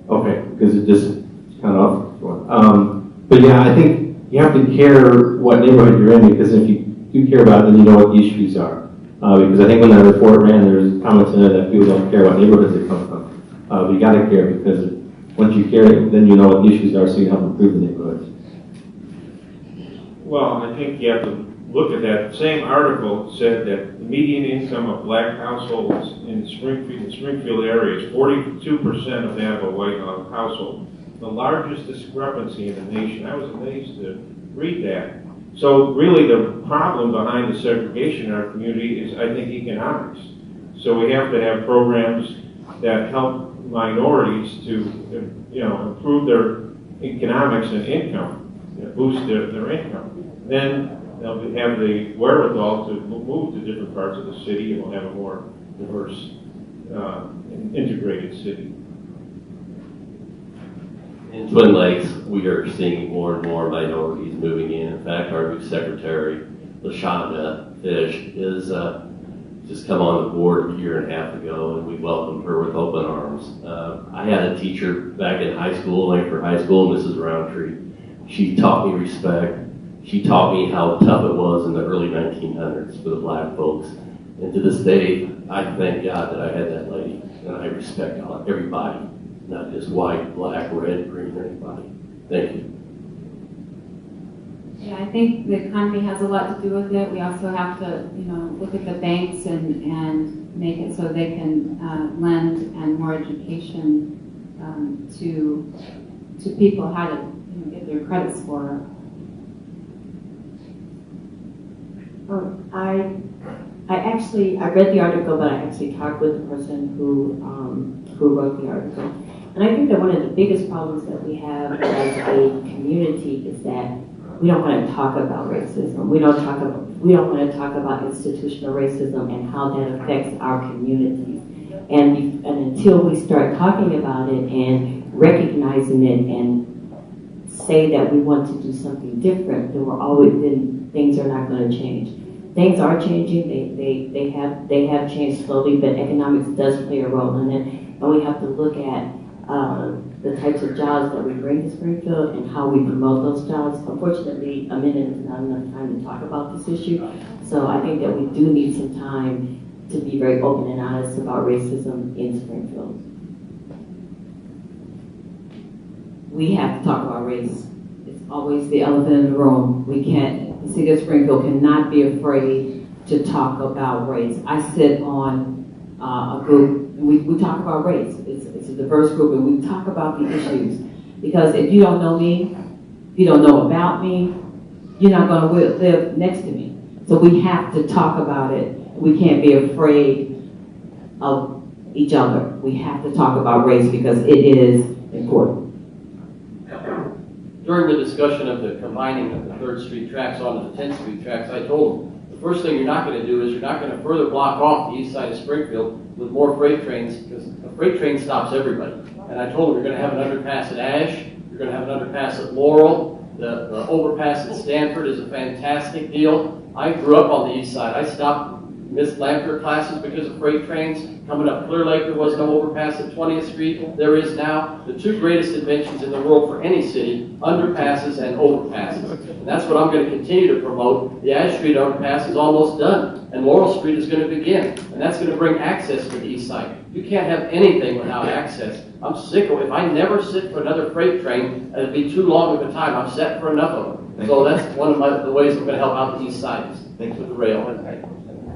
L: Okay, because it just kind of off. But yeah, I think you have to care what neighborhood you're in, because if you do care about it, then you know what the issues are. Because I think when that report ran, there's comments in there that people don't care what neighborhoods they come from. But you got to care, because once you care, then you know what the issues are, so you help improve the neighborhoods.
K: Well, I think you have to look at that. The same article said that the median income of black households in the Springfield area is 42% of that of a white household. The largest discrepancy in the nation. I was amazed to read that. So really the problem behind the segregation in our community is, I think, economics. So we have to have programs that help minorities to improve their economics and income, boost their income. Then they'll have the wherewithal to move to different parts of the city, and we'll have a more diverse and integrated city.
J: In Twin Lakes, we are seeing more and more minorities moving in. In fact, our new secretary, LaShonda Fish, is just come on the board a year and a half ago, and we welcomed her with open arms. I had a teacher back in high school, Langford High School, Mrs. Roundtree. She taught me respect. She taught me how tough it was in the early 1900s for the black folks. And to this day, I thank God that I had that lady, and I respect everybody, not just white, black, red, green, or anybody. Thank you.
I: Yeah, I think the economy has a lot to do with it. We also have to, look at the banks and make it so they can lend and more education to people how to get their credit score up.
H: I read the article, but I actually talked with the person who wrote the article. And I think that one of the biggest problems that we have as a community is that we don't want to talk about racism. We don't want to talk about institutional racism and how that affects our communities. And until we start talking about it and recognizing it and say that we want to do something different, then things are not going to change. Things are changing. They have changed slowly, but economics does play a role in it, and we have to look at the types of jobs that we bring to Springfield and how we promote those jobs. Unfortunately, a minute is not enough time to talk about this issue, so I think that we do need some time to be very open and honest about racism in Springfield.
G: We have to talk about race. It's always the elephant in the room. The city of Springfield cannot be afraid to talk about race. I sit on a group, and we talk about race. It's a diverse group, and we talk about the issues. Because if you don't know me, if you don't know about me, you're not going to live next to me. So we have to talk about it. We can't be afraid of each other. We have to talk about race because it is important.
F: During the discussion of the combining of the 3rd Street tracks onto the 10th Street tracks, I told them, the first thing you're not going to do is you're not going to further block off the east side of Springfield with more freight trains, because a freight train stops everybody. And I told them you're going to have an underpass at Ash, you're going to have an underpass at Laurel, the overpass at Stanford is a fantastic deal. I grew up on the east side. I stopped Miss Lampert classes because of freight trains. Coming up Clear Lake, there was no overpass at 20th Street. There is now. The 2 greatest inventions in the world for any city, underpasses and overpasses. And that's what I'm going to continue to promote. The Ash Street overpass is almost done, and Laurel Street is going to begin. And that's going to bring access to the east side. You can't have anything without access. I'm sick of it. If I never sit for another freight train, it'd be too long of a time. I'm set for enough of them. So that's one of the ways we're going to help out the east side with the rail.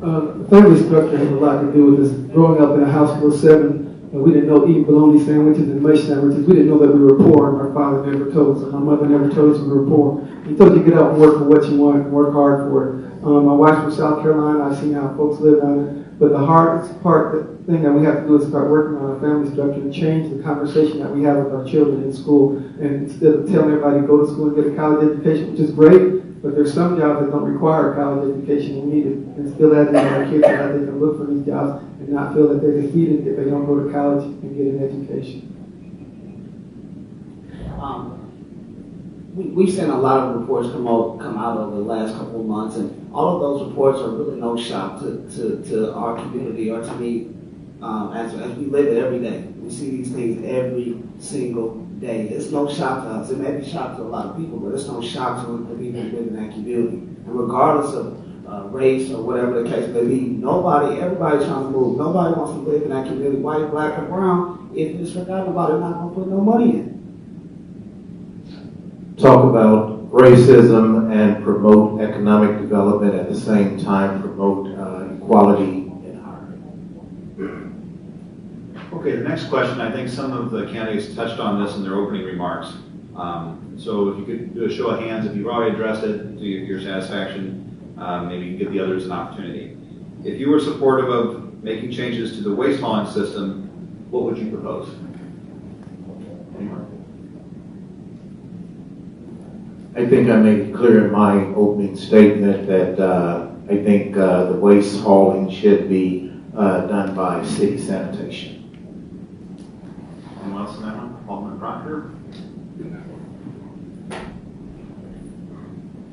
E: Family structure has a lot to do with this. Growing up in a house full of 7, we didn't know eat bologna sandwiches and mush sandwiches. We didn't know that we were poor, and our father never told us, and my mother never told us we were poor. He told you to get out and work for what you want and work hard for it. My wife's from South Carolina. I've seen how folks live on it. But the hardest thing that we have to do is start working on our family structure and change the conversation that we have with our children in school. And instead of telling everybody to go to school and get a college education, which is great, but there's some jobs that don't require a college education. We need to instill that in our kids so that they can look for these jobs and not feel that they're defeated if they don't go to college and get an education.
D: We've seen a lot of reports come out over the last couple of months, and all of those reports are really no shock to our community or to me as we live it every day. We see these things every single day. It's no shock to us. It may be shock to a lot of people, but it's no shock to the people who live in that community. And regardless of race or whatever the case may be, everybody's trying to move. Nobody wants to live in that community, white, black, or brown. If it's forgotten about it, not going to put no money in.
C: Talk about racism and promote economic development at the same time promote equality in hiring.
B: Okay, the next question, I think some of the candidates touched on this in their opening remarks. So if you could do a show of hands, if you've already addressed it to your satisfaction, maybe you can give the others an opportunity. If you were supportive of making changes to the waste hauling system, what would you propose? Anyone?
C: I think I made it clear in my opening statement that I think the waste hauling should be done by city sanitation.
B: Anyone else on that one? Alderman Proctor?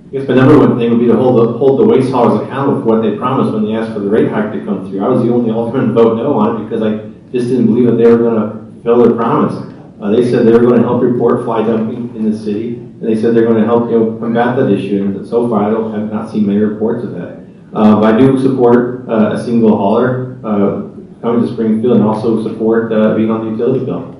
L: I guess my number one thing would be to hold the waste haulers accountable for what they promised when they asked for the rate hike to come through. I was the only alderman to vote no on it because I just didn't believe that they were going to fulfill their promise. They said they were going to help report fly dumping in the city, and they said they're going to help combat that issue. And so far, I have not seen many reports of that. But I do support a single hauler coming to Springfield, and also support being on the utility bill.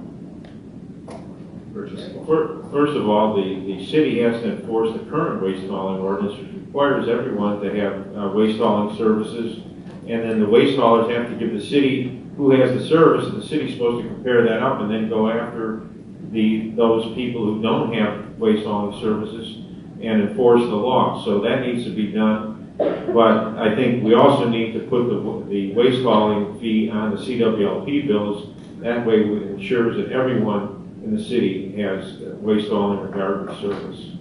K: First of all, the city has to enforce the current waste hauling ordinance, which requires everyone to have waste hauling services. And then the waste haulers have to give the city who has the service, and the city's supposed to compare that up and then go after those people who don't have waste hauling services and enforce the law. So that needs to be done. But I think we also need to put the waste hauling fee on the CWLP bills. That way it ensures that everyone in the city has waste hauling or garbage service.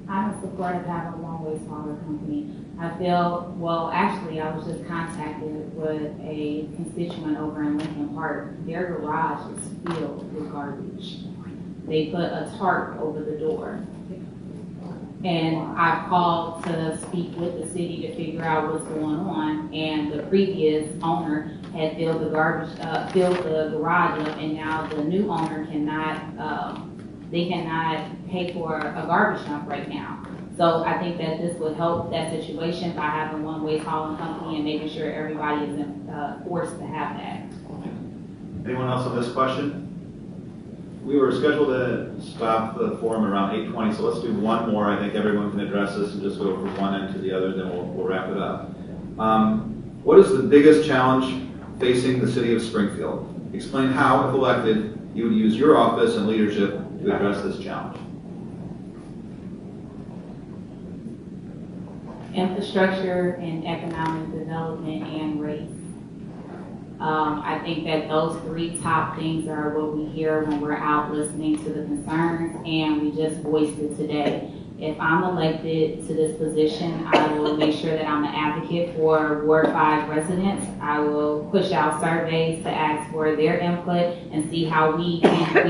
M: I'm in support of having one waste hauler company. I feel, well, actually, I was just contacted with a constituent over in Lincoln Park. Their garage is filled with garbage. They put a tarp over the door. And I called to speak with the city to figure out what's going on. And the previous owner had filled the garage up, and now the new owner cannot, they cannot pay for a garbage dump right now. So I think that this would help that situation by having one waste hauling company and making sure everybody is forced to have that.
B: Anyone else on this question? We were scheduled to stop the forum around 8:20, so let's do one more. I think everyone can address this and just go from one end to the other, then we'll wrap it up. What is the biggest challenge facing the city of Springfield? Explain how, if elected, you would use your office and leadership to address this challenge.
M: Infrastructure and economic development and race. I think that those three top things are what we hear when we're out listening to the concerns, and we just voiced it today. If I'm elected to this position, I will make sure that I'm an advocate for Ward 5 residents. I will push out surveys to ask for their input and see how we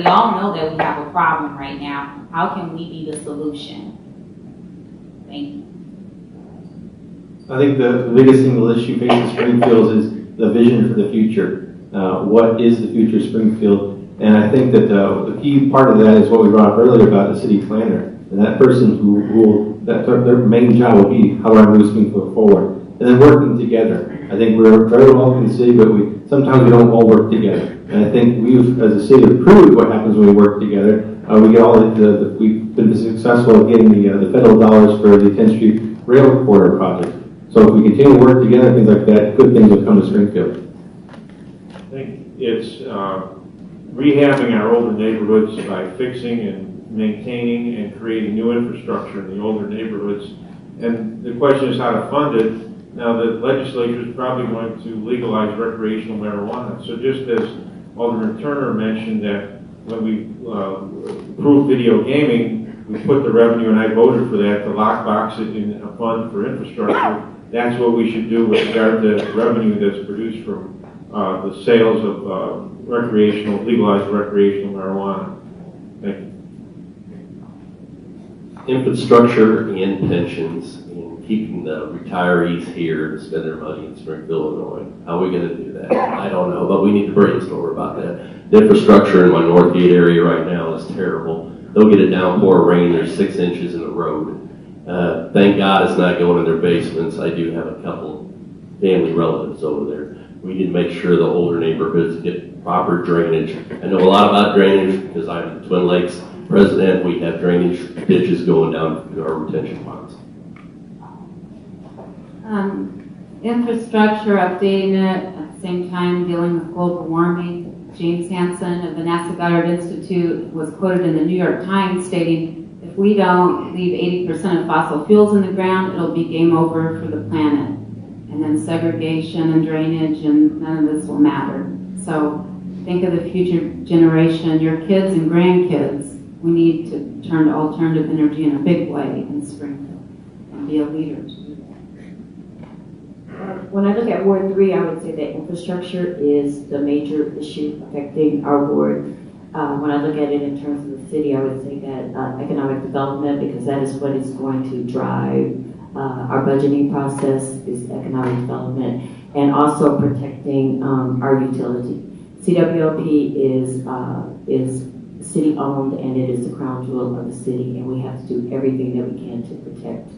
M: all know that we have a problem right now. How can we be the solution? Thank you.
L: I think the biggest single issue facing Springfield is the vision for the future. What is the future of Springfield? And I think that the key part of that is what we brought up earlier about the city planner. And that person their main job will be how do I move Springfield forward? And then working together. I think we're very welcome in the city, but sometimes we don't all work together. And I think we've, as a city, proved what happens when we work together. We get we've been successful at getting the federal dollars for the 10th Street Rail Corridor project. So if we continue to work together, things like that, good things will come to Springfield.
K: I think it's rehabbing our older neighborhoods by fixing and maintaining and creating new infrastructure in the older neighborhoods. And the question is how to fund it. Now, the legislature is probably going to legalize recreational marijuana. So just as Alderman Turner mentioned that when we approved video gaming, we put the revenue, and I voted for that, to lockbox it in a fund for infrastructure. That's what we should do with regard to revenue that's produced from the sales of legalized recreational marijuana. Thank you.
J: Infrastructure and pensions and keeping the retirees here to spend their money in Springfield, Illinois. How are we going to do that? I don't know, but we need to brainstorm about that. The infrastructure in my Northgate area right now is terrible. They'll get a downpour of rain, there's 6 inches in the road. Thank God it's not going in their basements. I do have a couple family relatives over there. We need to make sure the older neighborhoods get proper drainage. I know a lot about drainage because I'm the Twin Lakes president. We have drainage ditches going down to our retention ponds.
I: Infrastructure, updating it, at the same time dealing with global warming. James Hansen of the NASA Goddard Institute was quoted in the New York Times stating, if we don't leave 80% of fossil fuels in the ground, it'll be game over for the planet. And then segregation and drainage, and none of this will matter. So think of the future generation, your kids and grandkids. We need to turn to alternative energy in a big way in Springfield and be a leader.
H: When I look at Ward 3, I would say that infrastructure is the major issue affecting our ward. When I look at it in terms of the city, I would say that economic development, because that is what is going to drive our budgeting process, is economic development, and also protecting our utility.
G: CWLP is city-owned, and it is the crown jewel of the city, and we have to do everything that we can to protect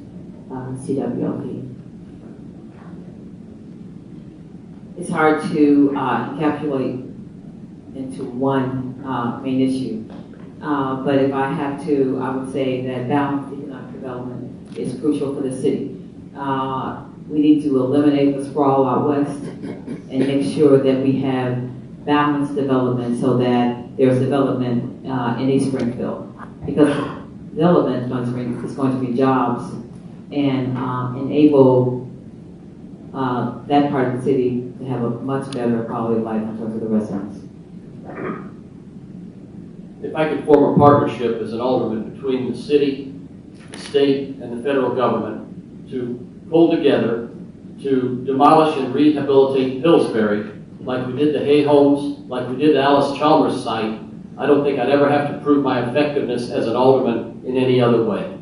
G: CWLP. It's hard to encapsulate into one main issue, but if I have to, I would say that balanced economic development is crucial for the city. We need to eliminate the sprawl out west and make sure that we have balanced development so that there's development in East Springfield, because development is going to be jobs and enable that part of the city to have a much better quality of life in terms of the residents.
F: If I could form a partnership as an alderman between the city, the state, and the federal government to pull together to demolish and rehabilitate Pillsbury, like we did the Hay Homes, like we did the Alice Chalmers site, I don't think I'd ever have to prove my effectiveness as an alderman in any other way.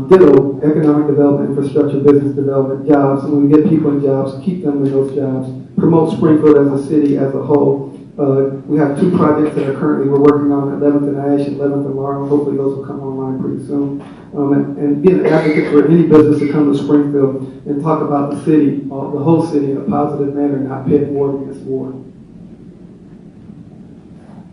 E: Ditto, economic development, infrastructure, business development, jobs. And when we get people in jobs, keep them in those jobs. Promote Springfield as a city as a whole. We have 2 projects that are currently we're working on, 11th and Ash, 11th and Laurel. Hopefully those will come online pretty soon. And be an advocate for any business to come to Springfield and talk about the city, the whole city, in a positive manner, not pit war against war.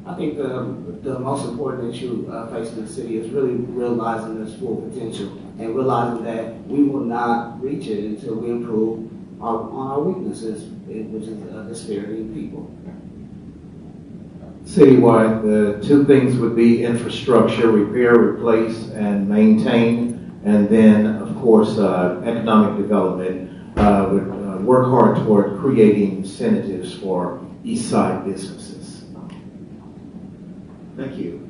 D: I think the most important issue facing the city is really realizing its full potential and realizing that we will not reach it until we improve on our weaknesses, which is disparity in people.
C: Citywide, the 2 things would be infrastructure, repair, replace, and maintain, and then, of course, economic development would work hard toward creating incentives for East Side businesses.
B: Thank you.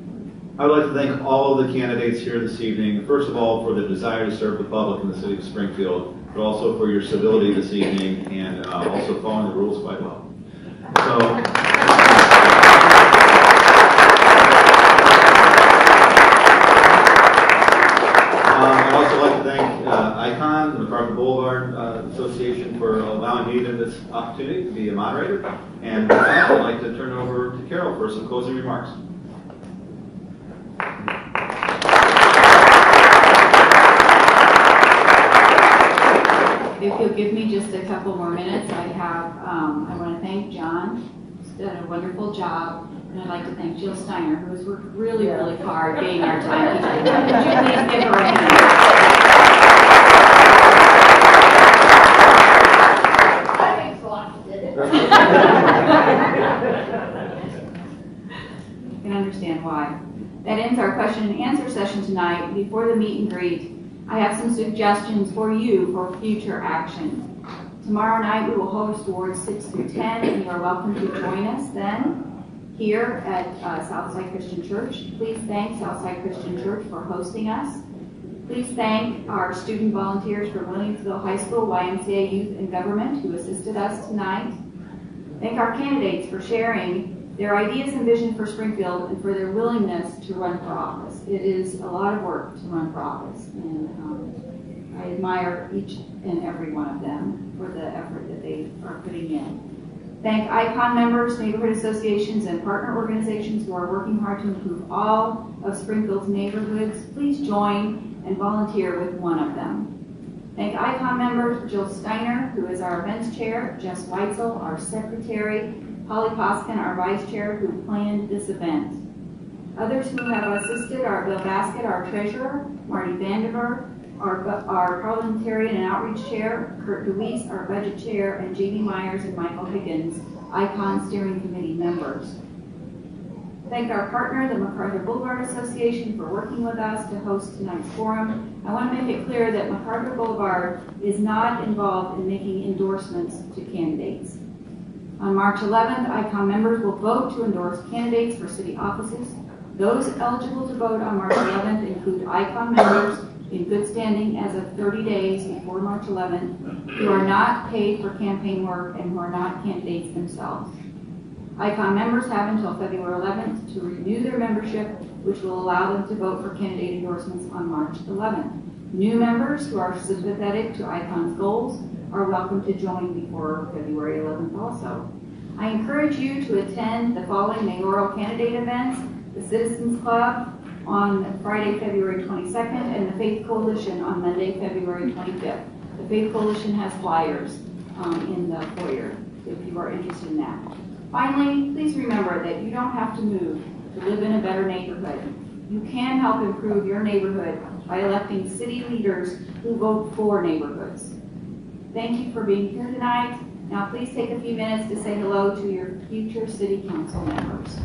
B: I would like to thank all of the candidates here this evening, first of all, for the desire to serve the public in the city of Springfield, but also for your civility this evening and also following the rules quite well. So. I'd also like to thank ICON, the MacArthur Boulevard Association, for allowing me this opportunity to be a moderator. And with that, I'd like to turn it over to Carol for some closing remarks.
A: If you'll give me just a couple more minutes, I want to thank John. He's done a wonderful job. And I'd like to thank Jill Steiner, who has worked really, really hard getting our time. Could you please give her a hand?
N: Thanks a lot, did it?
A: You can understand why. That ends our question and answer session tonight. Before the meet and greet, I have some suggestions for you for future action. Tomorrow night we will host wards 6 through 10, and you are welcome to join us then. Here at Southside Christian Church. Please thank Southside Christian Church for hosting us. Please thank our student volunteers from Williamsville High School, YMCA Youth and Government, who assisted us tonight. Thank our candidates for sharing their ideas and vision for Springfield and for their willingness to run for office. It is a lot of work to run for office, and I admire each and every one of them for the effort that they are putting in. Thank ICON members, neighborhood associations, and partner organizations who are working hard to improve all of Springfield's neighborhoods. Please join and volunteer with one of them. Thank ICON members, Jill Steiner, who is our events chair, Jess Weitzel, our secretary, Holly Poskin, our vice chair, who planned this event. Others who have assisted are Bill Baskett, our treasurer, Marty Vandiver, our parliamentarian and outreach chair, Kurt DeWeese, our budget chair, and Jamie Myers and Michael Higgins, ICON steering committee members. Thank our partner, the MacArthur Boulevard Association, for working with us to host tonight's forum. I want to make it clear that MacArthur Boulevard is not involved in making endorsements to candidates. On March 11th, ICON members will vote to endorse candidates for city offices. Those eligible to vote on March 11th include ICON members in good standing as of 30 days before March 11th, who are not paid for campaign work and who are not candidates themselves. ICON members have until February 11th to renew their membership, which will allow them to vote for candidate endorsements on March 11th. New members who are sympathetic to ICON's goals are welcome to join before February 11th also. I encourage you to attend the following mayoral candidate events: the Citizens Club on Friday, February 22nd, and the Faith Coalition on Monday, February 25th. The Faith Coalition has flyers in the foyer if you are interested in that. Finally, please remember that you don't have to move to live in a better neighborhood. You can help improve your neighborhood by electing city leaders who vote for neighborhoods. Thank you for being here tonight. Now please take a few minutes to say hello to your future city council members.